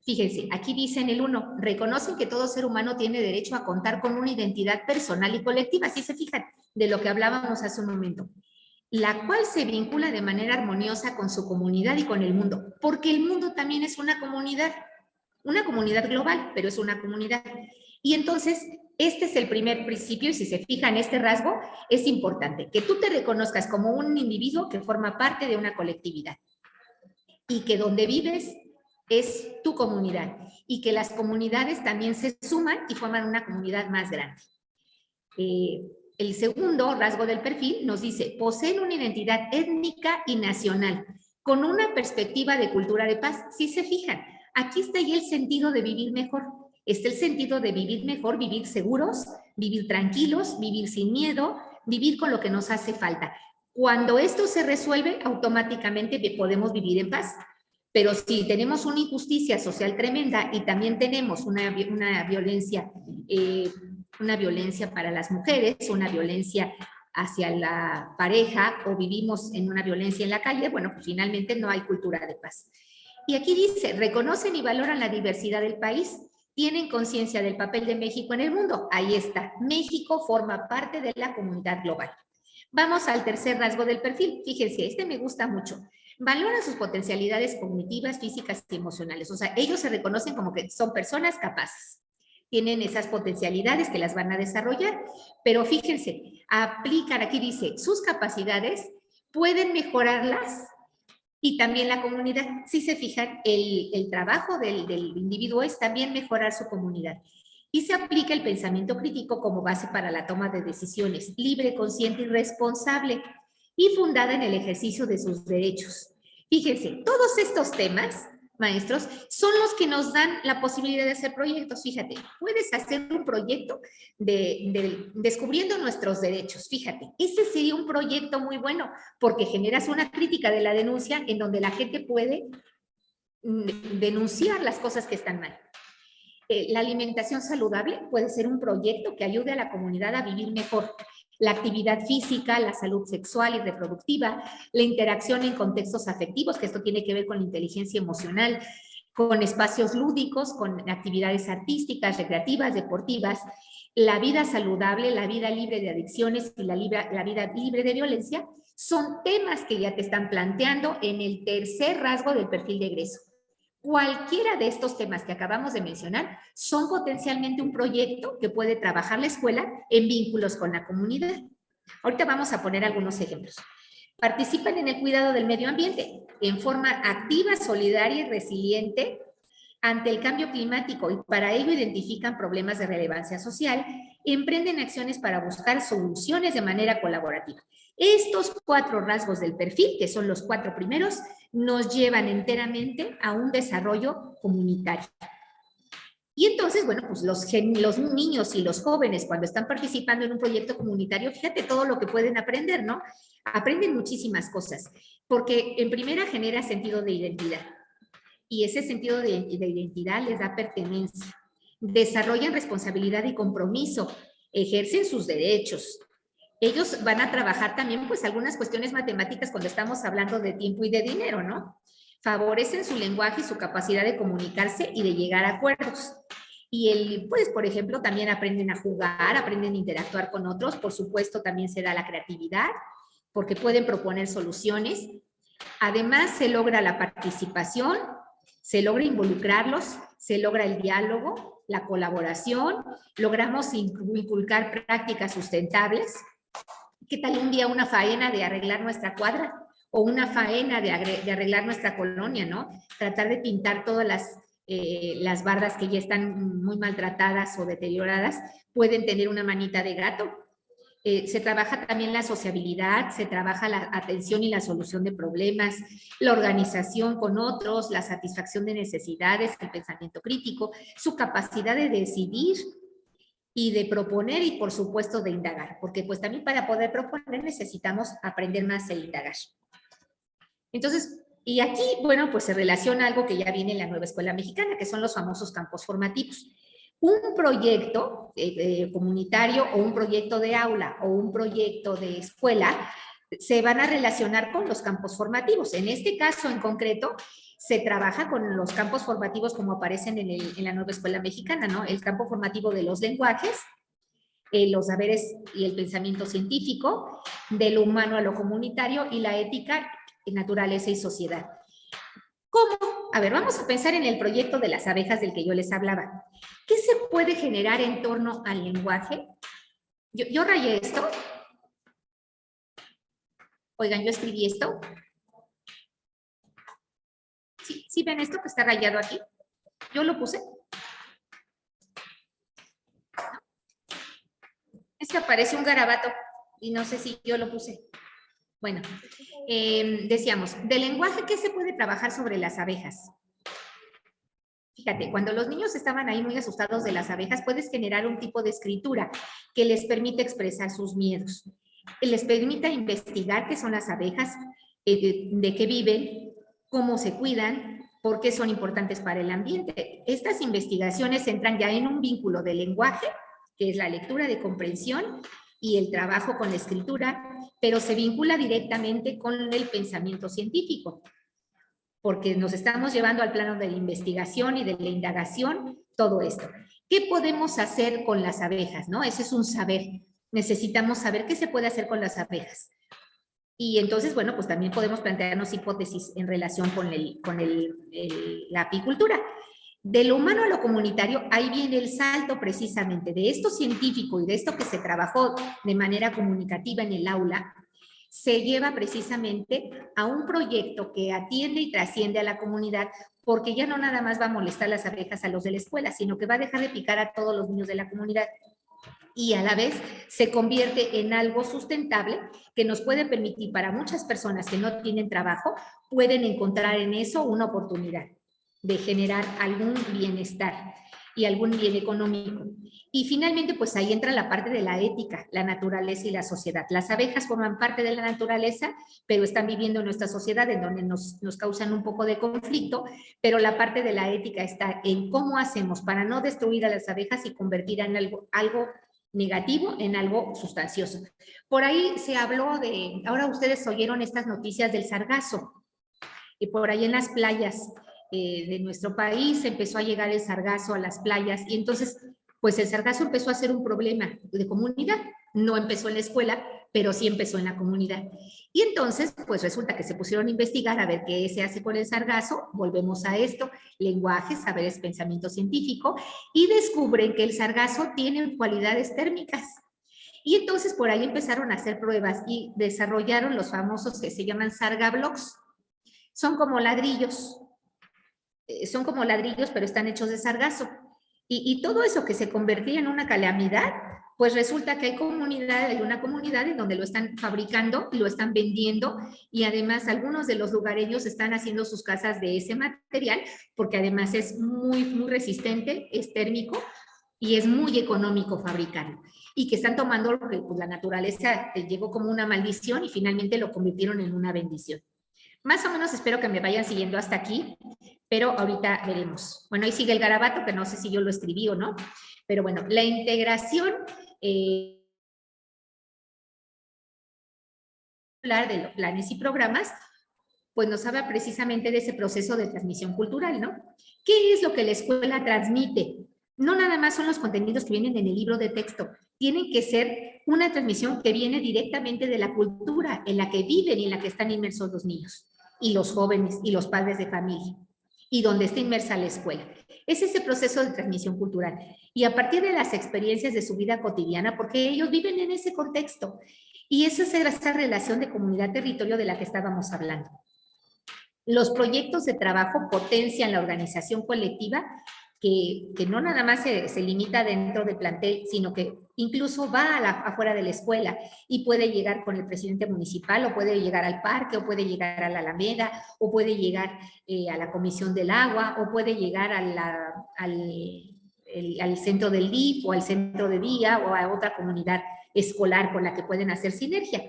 Fíjense, aquí dice en el 1, reconocen que todo ser humano tiene derecho a contar con una identidad personal y colectiva, si se fijan, de lo que hablábamos hace un momento, la cual se vincula de manera armoniosa con su comunidad y con el mundo, porque el mundo también es una comunidad global, pero es una comunidad. Y entonces, este es el primer principio, y si se fijan, este rasgo es importante, que tú te reconozcas como un individuo que forma parte de una colectividad y que donde vives es tu comunidad y que las comunidades también se suman y forman una comunidad más grande. El segundo rasgo del perfil nos dice, poseen una identidad étnica y nacional, con una perspectiva de cultura de paz. Si se fijan, aquí está ya el sentido de vivir mejor. Está el sentido de vivir mejor, vivir seguros, vivir tranquilos, vivir sin miedo, vivir con lo que nos hace falta. Cuando esto se resuelve, automáticamente podemos vivir en paz. Pero si tenemos una injusticia social tremenda y también tenemos una violencia para las mujeres, una violencia hacia la pareja o vivimos en una violencia en la calle, bueno, pues finalmente no hay cultura de paz. Y aquí dice, reconocen y valoran la diversidad del país, tienen conciencia del papel de México en el mundo. Ahí está, México forma parte de la comunidad global. Vamos al tercer rasgo del perfil. Fíjense, este me gusta mucho. Valoran sus potencialidades cognitivas, físicas y emocionales. O sea, ellos se reconocen como que son personas capaces. Tienen esas potencialidades que las van a desarrollar, pero fíjense, aplican, aquí dice, sus capacidades pueden mejorarlas y también la comunidad. Si se fijan, el trabajo del individuo es también mejorar su comunidad. Y se aplica el pensamiento crítico como base para la toma de decisiones, libre, consciente y responsable, y fundada en el ejercicio de sus derechos. Fíjense, todos estos temas, maestros, son los que nos dan la posibilidad de hacer proyectos. Fíjate, puedes hacer un proyecto de descubriendo nuestros derechos. Fíjate, ese sería un proyecto muy bueno porque generas una crítica de la denuncia en donde la gente puede denunciar las cosas que están mal. La alimentación saludable puede ser un proyecto que ayude a la comunidad a vivir mejor. La actividad física, la salud sexual y reproductiva, la interacción en contextos afectivos, que esto tiene que ver con la inteligencia emocional, con espacios lúdicos, con actividades artísticas, recreativas, deportivas, la vida saludable, la vida libre de adicciones y la vida libre de violencia, son temas que ya te están planteando en el tercer rasgo del perfil de egreso. Cualquiera de estos temas que acabamos de mencionar son potencialmente un proyecto que puede trabajar la escuela en vínculos con la comunidad. Ahorita vamos a poner algunos ejemplos. Participan en el cuidado del medio ambiente en forma activa, solidaria y resiliente ante el cambio climático y para ello identifican problemas de relevancia social, emprenden acciones para buscar soluciones de manera colaborativa. Estos 4 rasgos del perfil, que son los 4 primeros, nos llevan enteramente a un desarrollo comunitario. Y entonces, bueno, pues los niños y los jóvenes cuando están participando en un proyecto comunitario, fíjate todo lo que pueden aprender, ¿no? Aprenden muchísimas cosas, porque en primera genera sentido de identidad. Y ese sentido de identidad les da pertenencia. Desarrollan responsabilidad y compromiso. ejercen sus derechos. Ellos van a trabajar también, pues, algunas cuestiones matemáticas cuando estamos hablando de tiempo y de dinero, ¿no? Favorecen su lenguaje y su capacidad de comunicarse y de llegar a acuerdos. Y pues, por ejemplo, también aprenden a jugar, aprenden a interactuar con otros. Por supuesto, también se da la creatividad, porque pueden proponer soluciones. Además, se logra la participación, se logra involucrarlos, se logra el diálogo, la colaboración, logramos inculcar prácticas sustentables. ¿Qué tal un día una faena de arreglar nuestra cuadra? O una faena de arreglar nuestra colonia, ¿no? Tratar de pintar todas las bardas que ya están muy maltratadas o deterioradas, pueden tener una manita de gato. Se trabaja también la sociabilidad, se trabaja la atención y la solución de problemas, la organización con otros, la satisfacción de necesidades, el pensamiento crítico, su capacidad de decidir y de proponer y, por supuesto, de indagar, porque pues también para poder proponer necesitamos aprender más e indagar. Entonces, y aquí, bueno, pues se relaciona algo que ya viene en la nueva escuela mexicana, que son los famosos campos formativos. Un proyecto comunitario o un proyecto de aula o un proyecto de escuela se van a relacionar con los campos formativos. En este caso en concreto, se trabaja con los campos formativos como aparecen en la nueva escuela mexicana, ¿no? El campo formativo de los lenguajes, los saberes y el pensamiento científico, de lo humano a lo comunitario y la ética, naturaleza y sociedad. ¿Cómo? A ver, vamos a pensar en el proyecto de las abejas del que yo les hablaba. ¿Qué se puede generar en torno al lenguaje? Yo rayé esto. Oigan, yo escribí esto. ¿Sí ven esto que está rayado aquí? Yo lo puse. Es que aparece un garabato y no sé si yo lo puse. Bueno, decíamos, del lenguaje, ¿qué se puede trabajar sobre las abejas? Fíjate, cuando los niños estaban ahí muy asustados de las abejas, puedes generar un tipo de escritura que les permite expresar sus miedos, que les permita investigar qué son las abejas, de qué viven, cómo se cuidan, por qué son importantes para el ambiente. Estas investigaciones entran ya en un vínculo del lenguaje, que es la lectura de comprensión, y el trabajo con la escritura, pero se vincula directamente con el pensamiento científico, porque nos estamos llevando al plano de la investigación y de la indagación, todo esto. ¿Qué podemos hacer con las abejas? ¿No? Ese es un saber. Necesitamos saber qué se puede hacer con las abejas. Y entonces, bueno, pues también podemos plantearnos hipótesis en relación con la apicultura. De lo humano a lo comunitario, ahí viene el salto precisamente de esto científico y de esto que se trabajó de manera comunicativa en el aula, se lleva precisamente a un proyecto que atiende y trasciende a la comunidad, porque ya no nada más va a molestar las abejas a los de la escuela, sino que va a dejar de picar a todos los niños de la comunidad. Y a la vez se convierte en algo sustentable que nos puede permitir para muchas personas que no tienen trabajo, pueden encontrar en eso una oportunidad de generar algún bienestar y algún bien económico. Y finalmente, pues ahí entra la parte de la ética, la naturaleza y la sociedad. Las abejas forman parte de la naturaleza, pero están viviendo en nuestra sociedad en donde nos causan un poco de conflicto, pero la parte de la ética está en cómo hacemos para no destruir a las abejas y convertir en algo negativo en algo sustancioso. Por ahí se habló de, ahora ustedes oyeron estas noticias del sargazo, y por ahí en las playas de nuestro país empezó a llegar el sargazo a las playas, y entonces pues el sargazo empezó a ser un problema de comunidad. No empezó en la escuela, pero sí empezó en la comunidad. Y entonces, pues resulta que se pusieron a investigar a ver qué se hace con el sargazo. Volvemos a esto, lenguaje, saberes, pensamiento científico, y descubren que el sargazo tiene cualidades térmicas. Y entonces por ahí empezaron a hacer pruebas y desarrollaron los famosos que se llaman sargablocks. Son como ladrillos, pero están hechos de sargazo. Y todo eso que se convertía en una calamidad, pues resulta que hay una comunidad en donde lo están fabricando y lo están vendiendo, y además algunos de los lugareños están haciendo sus casas de ese material, porque además es muy, muy resistente, es térmico y es muy económico fabricarlo. Y que están tomando lo que pues, la naturaleza llegó como una maldición y finalmente lo convirtieron en una bendición. Más o menos espero que me vayan siguiendo hasta aquí, pero ahorita veremos. Bueno, ahí sigue el garabato, que no sé si yo lo escribí o no, pero bueno, la integración de los planes y programas, pues nos habla precisamente de ese proceso de transmisión cultural, ¿no? ¿Qué es lo que la escuela transmite? No nada más son los contenidos que vienen en el libro de texto, tienen que ser una transmisión que viene directamente de la cultura en la que viven y en la que están inmersos los niños y los jóvenes y los padres de familia y donde está inmersa la escuela. Es ese proceso de transmisión cultural y a partir de las experiencias de su vida cotidiana, porque ellos viven en ese contexto y esa es esa relación de comunidad-territorio de la que estábamos hablando. Los proyectos de trabajo potencian la organización colectiva que no nada más se limita dentro del plantel, sino que incluso va afuera de la escuela y puede llegar con el presidente municipal, o puede llegar al parque, o puede llegar a la Alameda, o puede llegar a la Comisión del Agua, o puede llegar al centro del DIF, o al centro de día, o a otra comunidad escolar con la que pueden hacer sinergia.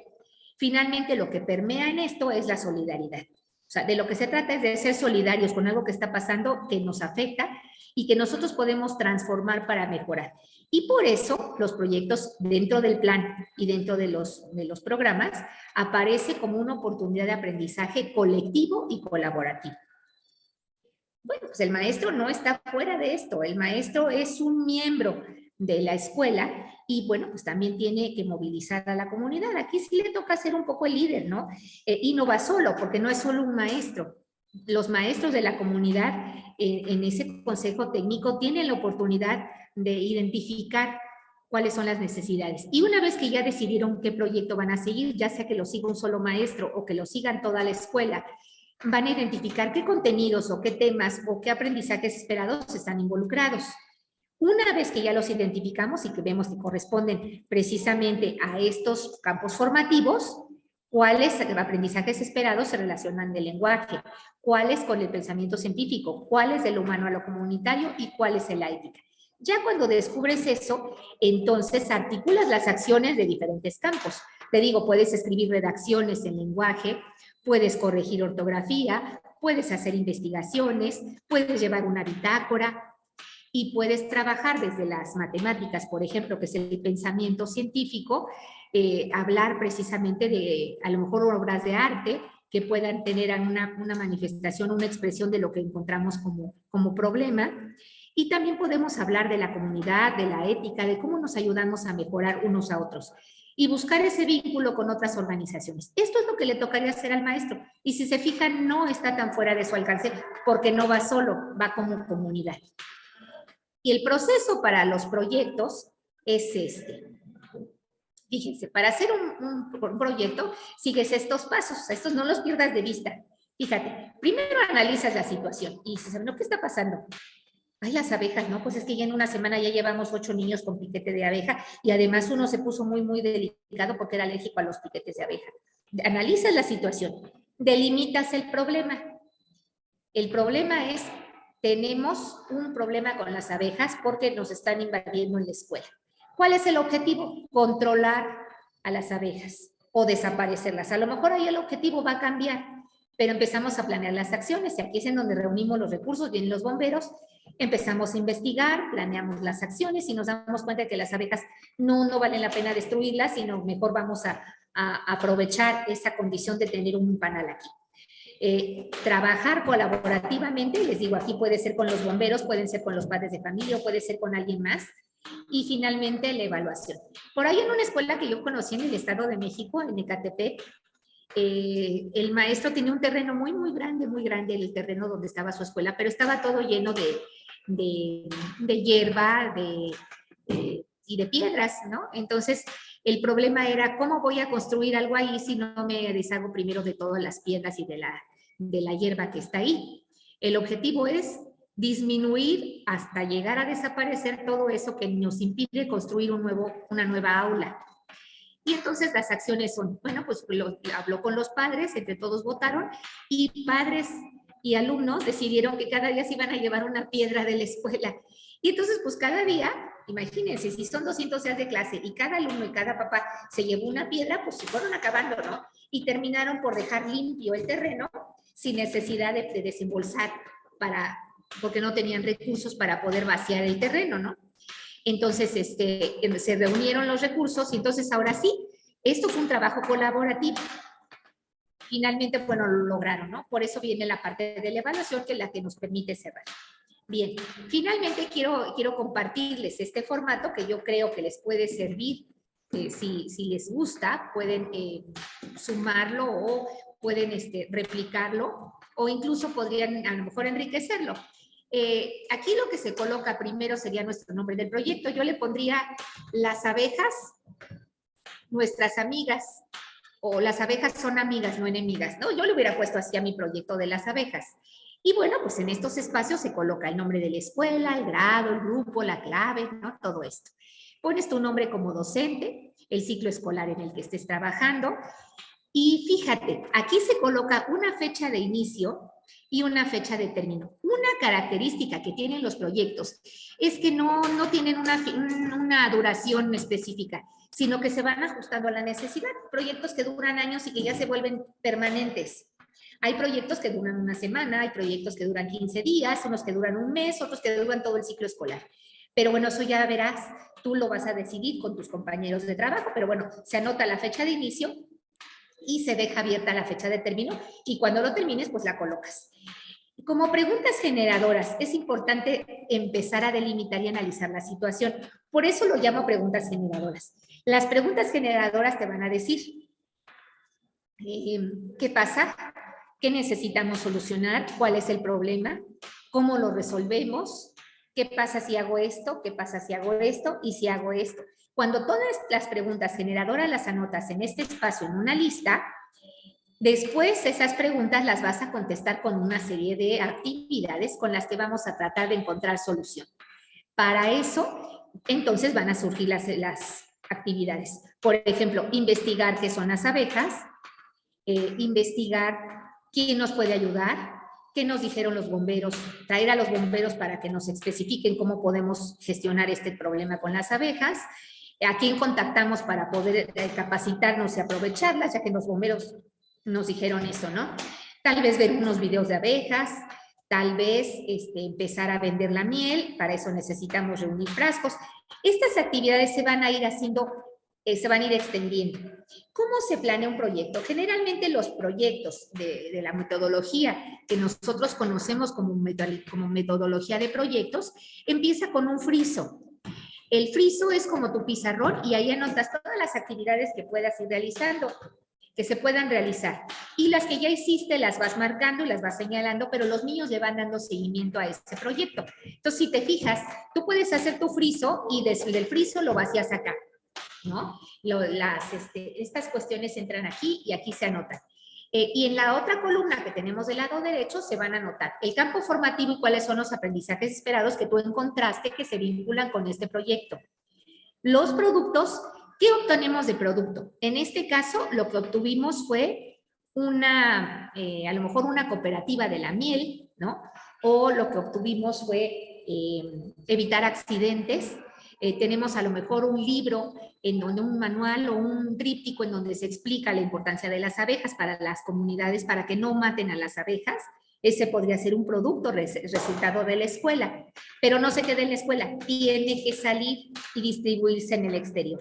Finalmente, lo que permea en esto es la solidaridad. O sea, de lo que se trata es de ser solidarios con algo que está pasando, que nos afecta y que nosotros podemos transformar para mejorar. Y por eso los proyectos dentro del plan y dentro de los programas aparece como una oportunidad de aprendizaje colectivo y colaborativo. Bueno, pues el maestro no está fuera de esto, el maestro es un miembro de la escuela y bueno, pues también tiene que movilizar a la comunidad. Aquí sí le toca ser un poco el líder, ¿no? Y no va solo, porque no es solo un maestro. Los maestros de la comunidad en ese consejo técnico tienen la oportunidad de identificar cuáles son las necesidades. Y una vez que ya decidieron qué proyecto van a seguir, ya sea que lo siga un solo maestro o que lo sigan toda la escuela, van a identificar qué contenidos o qué temas o qué aprendizajes esperados están involucrados. Una vez que ya los identificamos y que vemos que corresponden precisamente a estos campos formativos, cuáles aprendizajes esperados se relacionan del lenguaje, cuáles con el pensamiento científico, cuáles de lo humano a lo comunitario y cuáles en la ética. Ya cuando descubres eso, entonces articulas las acciones de diferentes campos. Te digo, puedes escribir redacciones en lenguaje, puedes corregir ortografía, puedes hacer investigaciones, puedes llevar una bitácora y puedes trabajar desde las matemáticas, por ejemplo, que es el pensamiento científico, hablar precisamente de, a lo mejor, obras de arte que puedan tener una manifestación, una expresión de lo que encontramos como problema. Y también podemos hablar de la comunidad, de la ética, de cómo nos ayudamos a mejorar unos a otros y buscar ese vínculo con otras organizaciones. Esto es lo que le tocaría hacer al maestro. Y si se fijan, no está tan fuera de su alcance porque no va solo, va como comunidad. Y el proceso para los proyectos es este. Fíjense, para hacer un proyecto, sigues estos pasos. Estos no los pierdas de vista. Fíjate, primero analizas la situación y dices, ¿no? ¿Qué está pasando? Ay, las abejas, ¿no? Pues es que ya en una semana ya llevamos 8 niños con piquete de abeja y además uno se puso muy, muy delicado porque era alérgico a los piquetes de abeja. Analizas la situación, delimitas el problema. El problema es, tenemos un problema con las abejas porque nos están invadiendo en la escuela. ¿Cuál es el objetivo? Controlar a las abejas o desaparecerlas. A lo mejor ahí el objetivo va a cambiar, pero empezamos a planear las acciones y aquí es en donde reunimos los recursos, vienen los bomberos, empezamos a investigar, planeamos las acciones y nos damos cuenta de que las abejas no valen la pena destruirlas, sino mejor vamos a aprovechar esa condición de tener un panal aquí. Trabajar colaborativamente, les digo, aquí puede ser con los bomberos, pueden ser con los padres de familia o puede ser con alguien más. Y finalmente la evaluación. Por ahí en una escuela que yo conocí en el Estado de México, en Ecatepec, el maestro tenía un terreno muy, muy grande, el terreno donde estaba su escuela, pero estaba todo lleno de hierba y de piedras, ¿no? Entonces, el problema era, ¿cómo voy a construir algo ahí si no me deshago primero de todas las piedras y de la hierba que está ahí? El objetivo es disminuir hasta llegar a desaparecer todo eso que nos impide construir una nueva aula. Y entonces las acciones son, bueno, pues habló con los padres, entre todos votaron, y padres y alumnos decidieron que cada día se iban a llevar una piedra de la escuela. Y entonces, pues cada día, imagínense, si son 200 días de clase y cada alumno y cada papá se llevó una piedra, pues se fueron acabando, ¿no? Y terminaron por dejar limpio el terreno sin necesidad de desembolsar porque no tenían recursos para poder vaciar el terreno, ¿no? Entonces, se reunieron los recursos y entonces ahora sí, esto fue un trabajo colaborativo. Finalmente, bueno, lo lograron, ¿no? Por eso viene la parte de la evaluación, que es la que nos permite cerrar. Bien, finalmente quiero compartirles este formato que yo creo que les puede servir. Si les gusta, pueden sumarlo o pueden replicarlo o incluso podrían a lo mejor enriquecerlo. Aquí lo que se coloca primero sería nuestro nombre del proyecto. Yo le pondría las abejas, nuestras amigas, o las abejas son amigas, no enemigas, ¿no? Yo le hubiera puesto así a mi proyecto de las abejas. Y bueno, pues en estos espacios se coloca el nombre de la escuela, el grado, el grupo, la clave, ¿no? Todo esto. Pones tu nombre como docente, el ciclo escolar en el que estés trabajando. Y fíjate, aquí se coloca una fecha de inicio y una fecha de término. Una característica que tienen los proyectos es que no tienen una duración específica, sino que se van ajustando a la necesidad. Proyectos que duran años y que ya se vuelven permanentes. Hay proyectos que duran una semana, hay proyectos que duran 15 días, unos que duran un mes, otros que duran todo el ciclo escolar. Pero bueno, eso ya verás, tú lo vas a decidir con tus compañeros de trabajo, pero bueno, se anota la fecha de inicio y se deja abierta la fecha de término y cuando lo termines, pues la colocas. Como preguntas generadoras, es importante empezar a delimitar y analizar la situación. Por eso lo llamo preguntas generadoras. Las preguntas generadoras te van a decir, ¿qué pasa? ¿Qué necesitamos solucionar? ¿Cuál es el problema? ¿Cómo lo resolvemos? ¿Qué pasa si hago esto? ¿Qué pasa si hago esto? ¿Y si hago esto? Cuando todas las preguntas generadoras las anotas en este espacio en una lista, después esas preguntas las vas a contestar con una serie de actividades con las que vamos a tratar de encontrar solución. Para eso, entonces van a surgir las actividades. Por ejemplo, investigar qué son las abejas, investigar quién nos puede ayudar, qué nos dijeron los bomberos, traer a los bomberos para que nos especifiquen cómo podemos gestionar este problema con las abejas, a quién contactamos para poder capacitarnos y aprovecharlas, ya que los bomberos nos dijeron eso, ¿no? Tal vez ver unos videos de abejas, tal vez empezar a vender la miel, para eso necesitamos reunir frascos. Estas actividades se van a ir haciendo, se van a ir extendiendo. ¿Cómo se planea un proyecto? Generalmente los proyectos de la metodología que nosotros conocemos como metodología de proyectos, empieza con un friso. El friso es como tu pizarrón y ahí anotas todas las actividades que puedas ir realizando, que se puedan realizar. Y las que ya hiciste las vas marcando y las vas señalando, pero los niños le van dando seguimiento a ese proyecto. Entonces, si te fijas, tú puedes hacer tu friso y desde el friso lo vacías acá, ¿no? Estas cuestiones entran aquí y aquí se anotan. Y en la otra columna que tenemos del lado derecho se van a anotar el campo formativo y cuáles son los aprendizajes esperados que tú encontraste que se vinculan con este proyecto. Los productos, ¿qué obtenemos de producto? En este caso, lo que obtuvimos fue a lo mejor una cooperativa de la miel, ¿no? O lo que obtuvimos fue evitar accidentes. Tenemos a lo mejor un libro en donde un manual o un tríptico en donde se explica la importancia de las abejas para las comunidades, para que no maten a las abejas. Ese podría ser un producto resultado de la escuela, pero no se quede en la escuela, tiene que salir y distribuirse en el exterior.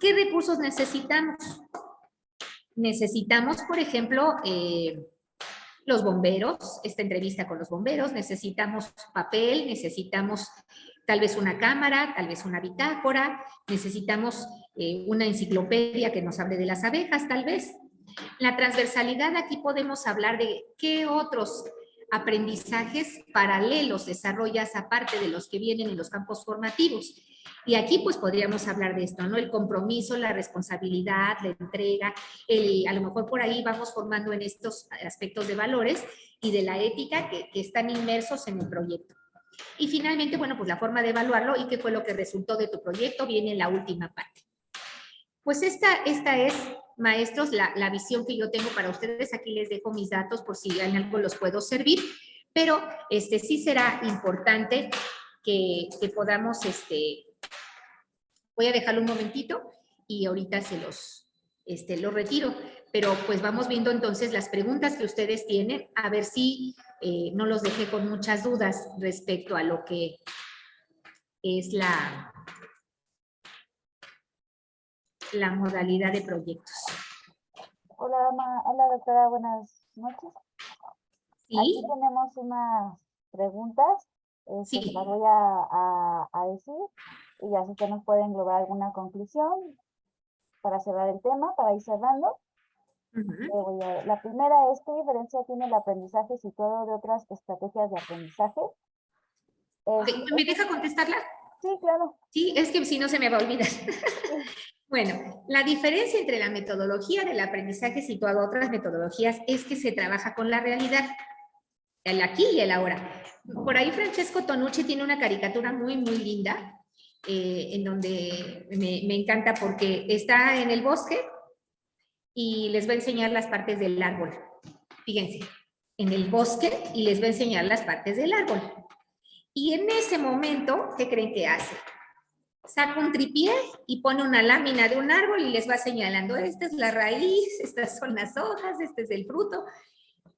¿Qué recursos necesitamos? Necesitamos, por ejemplo, los bomberos, esta entrevista con los bomberos, necesitamos papel, necesitamos tal vez una cámara, tal vez una bitácora, necesitamos una enciclopedia que nos hable de las abejas, tal vez. La transversalidad, aquí podemos hablar de qué otros aprendizajes paralelos desarrollas aparte de los que vienen en los campos formativos. Y aquí pues podríamos hablar de esto, ¿no? El compromiso, la responsabilidad, la entrega, a lo mejor por ahí vamos formando en estos aspectos de valores y de la ética que están inmersos en el proyecto. Y finalmente, bueno, pues la forma de evaluarlo y qué fue lo que resultó de tu proyecto viene en la última parte. Pues esta es, maestros, la visión que yo tengo para ustedes. Aquí les dejo mis datos por si en algo los puedo servir, pero sí será importante que podamos, voy a dejarlo un momentito y ahorita se los retiro, pero pues vamos viendo entonces las preguntas que ustedes tienen, a ver si no los dejé con muchas dudas respecto a lo que es la modalidad de proyectos. Hola doctora, buenas noches. ¿Sí? Aquí tenemos unas preguntas, Sí. las voy a decir y ya si usted nos puede englobar alguna conclusión para cerrar el tema, para ir cerrando. La primera es, ¿qué diferencia tiene el aprendizaje situado de otras estrategias de aprendizaje? ¿Me deja contestarla? Sí, claro. Sí, es que si no se me va a olvidar. Bueno, la diferencia entre la metodología del aprendizaje situado a otras metodologías es que se trabaja con la realidad, el aquí y el ahora. Por ahí Francesco Tonucci tiene una caricatura muy, muy linda, en donde me encanta porque está en el bosque y les va a enseñar las partes del árbol. Fíjense, en el bosque y les va a enseñar las partes del árbol. Y en ese momento, ¿qué creen que hace? Saca un tripié y pone una lámina de un árbol y les va señalando, esta es la raíz, estas son las hojas, este es el fruto.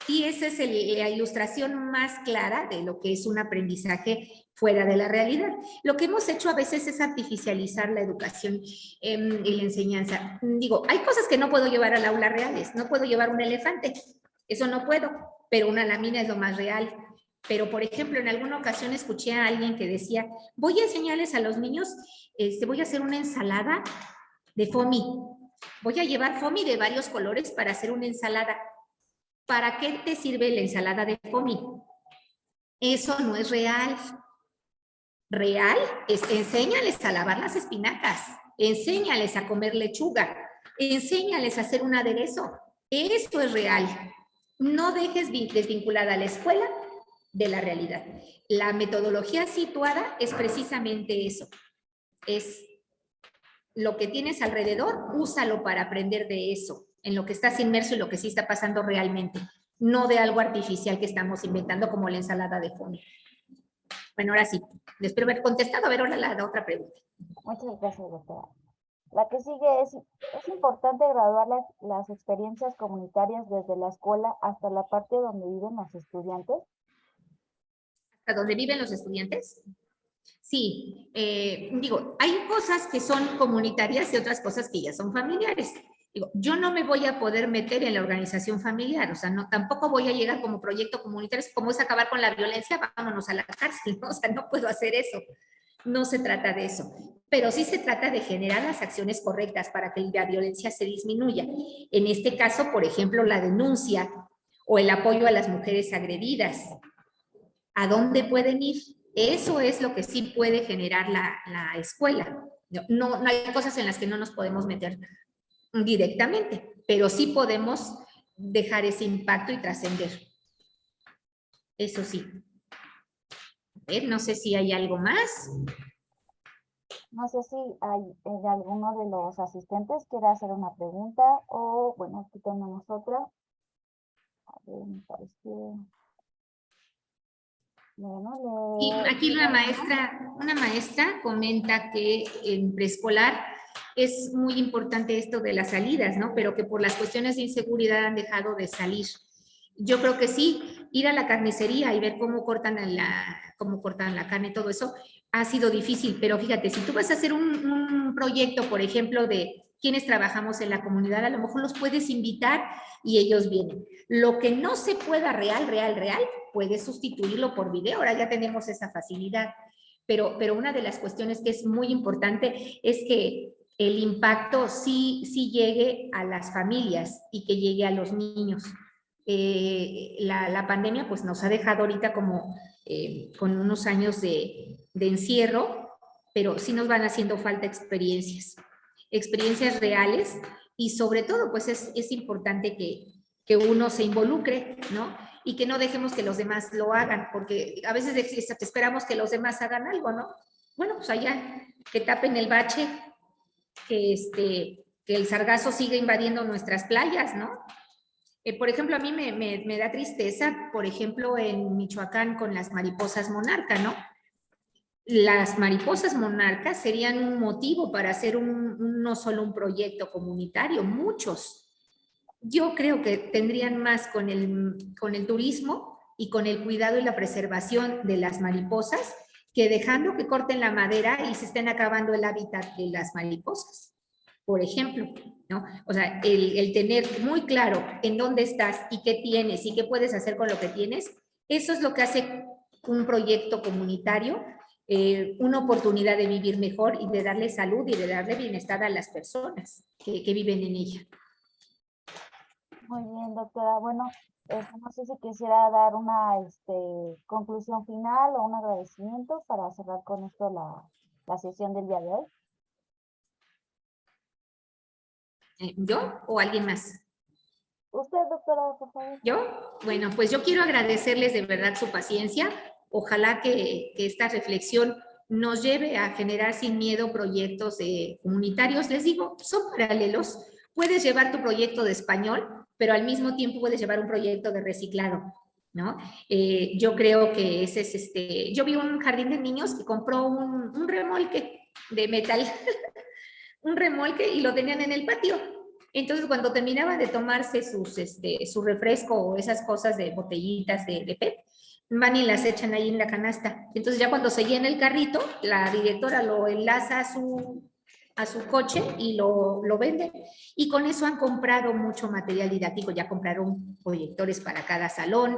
Y esa es la ilustración más clara de lo que es un aprendizaje fuera de la realidad. Lo que hemos hecho a veces es artificializar la educación y la enseñanza. Digo, hay cosas que no puedo llevar al aula reales, no puedo llevar un elefante, eso no puedo, pero una lámina es lo más real. Pero, por ejemplo, en alguna ocasión escuché a alguien que decía, voy a enseñarles a los niños, voy a hacer una ensalada de foamy. Voy a llevar foamy de varios colores para hacer una ensalada. ¿Para qué te sirve la ensalada de foamy? Eso no es real. Real es enséñales a lavar las espinacas, enséñales a comer lechuga, enséñales a hacer un aderezo. Eso es real. No dejes desvinculada a la escuela de la realidad. La metodología situada es precisamente eso. Es lo que tienes alrededor, úsalo para aprender de eso, en lo que estás inmerso y lo que sí está pasando realmente, no de algo artificial que estamos inventando como la ensalada de foamy. Bueno, ahora sí, espero haber contestado. A ver, ahora la otra pregunta. Muchas gracias, doctora. La que sigue es importante graduar las experiencias comunitarias desde la escuela hasta la parte donde viven los estudiantes. ¿Hasta dónde viven los estudiantes? Sí, digo, hay cosas que son comunitarias y otras cosas que ya son familiares. Digo, yo no me voy a poder meter en la organización familiar, o sea, no, tampoco voy a llegar como proyecto comunitario, como es acabar con la violencia, vámonos a la cárcel, ¿no? O sea, no puedo hacer eso. No se trata de eso, pero sí se trata de generar las acciones correctas para que la violencia se disminuya. En este caso, por ejemplo, la denuncia o el apoyo a las mujeres agredidas. ¿A dónde pueden ir? Eso es lo que sí puede generar la escuela. No hay cosas en las que no nos podemos meter directamente, pero sí podemos dejar ese impacto y trascender. Eso sí. A ver, no sé si hay algo más. No sé si hay alguno de los asistentes quiera hacer una pregunta o, bueno, aquí tenemos otra. A ver, me parece que... Y aquí una maestra comenta que en preescolar es muy importante esto de las salidas, ¿no? Pero que por las cuestiones de inseguridad han dejado de salir. Yo creo que sí, ir a la carnicería y ver cómo cortan la carne, todo eso, ha sido difícil, pero fíjate, si tú vas a hacer un proyecto, por ejemplo, de quienes trabajamos en la comunidad, a lo mejor los puedes invitar y ellos vienen. Lo que no se pueda real, puedes sustituirlo por video, ahora ya tenemos esa facilidad. Pero una de las cuestiones que es muy importante es que el impacto sí llegue a las familias y que llegue a los niños. La pandemia pues nos ha dejado ahorita como con unos años de encierro, pero sí nos van haciendo falta experiencias reales y sobre todo pues es importante que uno se involucre, ¿no? Y que no dejemos que los demás lo hagan, porque a veces esperamos que los demás hagan algo, ¿no? Bueno, pues allá, que tapen el bache, que el sargazo siga invadiendo nuestras playas, ¿no? Por ejemplo, a mí me da tristeza, por ejemplo, en Michoacán con las mariposas monarca, ¿no? Las mariposas monarcas serían un motivo para hacer no solo un proyecto comunitario, muchos. Yo creo que tendrían más con el turismo y con el cuidado y la preservación de las mariposas que dejando que corten la madera y se estén acabando el hábitat de las mariposas, por ejemplo, ¿no? O sea, el tener muy claro en dónde estás y qué tienes y qué puedes hacer con lo que tienes, eso es lo que hace un proyecto comunitario, una oportunidad de vivir mejor y de darle salud y de darle bienestar a las personas que viven en ella. Muy bien, doctora. Bueno, no sé si quisiera dar una conclusión final o un agradecimiento para cerrar con esto la sesión del día de hoy. ¿Yo o alguien más? Usted, doctora, por favor. ¿Yo? Bueno, pues yo quiero agradecerles de verdad su paciencia. Ojalá que esta reflexión nos lleve a generar sin miedo proyectos comunitarios. Les digo, son paralelos. Puedes llevar tu proyecto de español, pero al mismo tiempo puedes llevar un proyecto de reciclado, ¿no? Yo creo que ese es yo vi un jardín de niños que compró un remolque de metal, un remolque y lo tenían en el patio. Entonces, cuando terminaba de tomarse su refresco o esas cosas de botellitas de PET, van y las echan ahí en la canasta. Entonces, ya cuando se llena el carrito, la directora lo enlaza a su coche y lo vende. Y con eso han comprado mucho material didáctico. Ya compraron proyectores para cada salón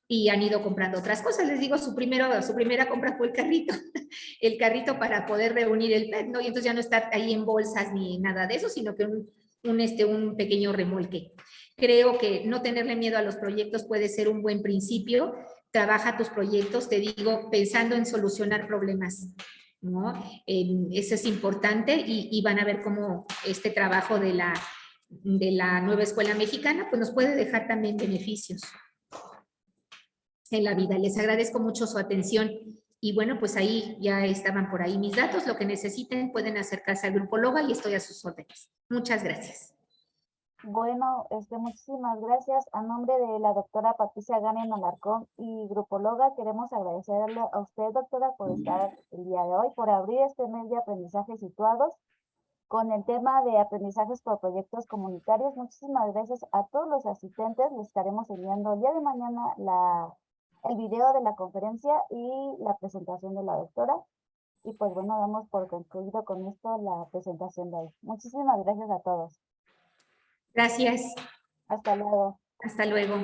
y han ido comprando otras cosas. Les digo, su primera compra fue el carrito para poder reunir el PET, ¿no? Y entonces ya no está ahí en bolsas ni nada de eso, sino que un pequeño remolque. Creo que no tenerle miedo a los proyectos puede ser un buen principio. Trabaja tus proyectos, te digo, pensando en solucionar problemas, ¿no? Eso es importante y van a ver cómo este trabajo de la nueva escuela mexicana pues nos puede dejar también beneficios en la vida. Les agradezco mucho su atención y bueno, pues ahí ya estaban por ahí mis datos. Lo que necesiten pueden acercarse al Grupo Loga y estoy a sus órdenes. Muchas gracias. Bueno, muchísimas gracias. A nombre de la doctora Patricia Ganem Alarcón y Grupo Loga, queremos agradecerle a usted, doctora, por estar el día de hoy, por abrir este mes de aprendizajes situados con el tema de aprendizajes por proyectos comunitarios. Muchísimas gracias a todos los asistentes. Les estaremos enviando el día de mañana el video de la conferencia y la presentación de la doctora. Y pues bueno, damos por concluido con esto la presentación de hoy. Muchísimas gracias a todos. Gracias. Hasta luego. Hasta luego.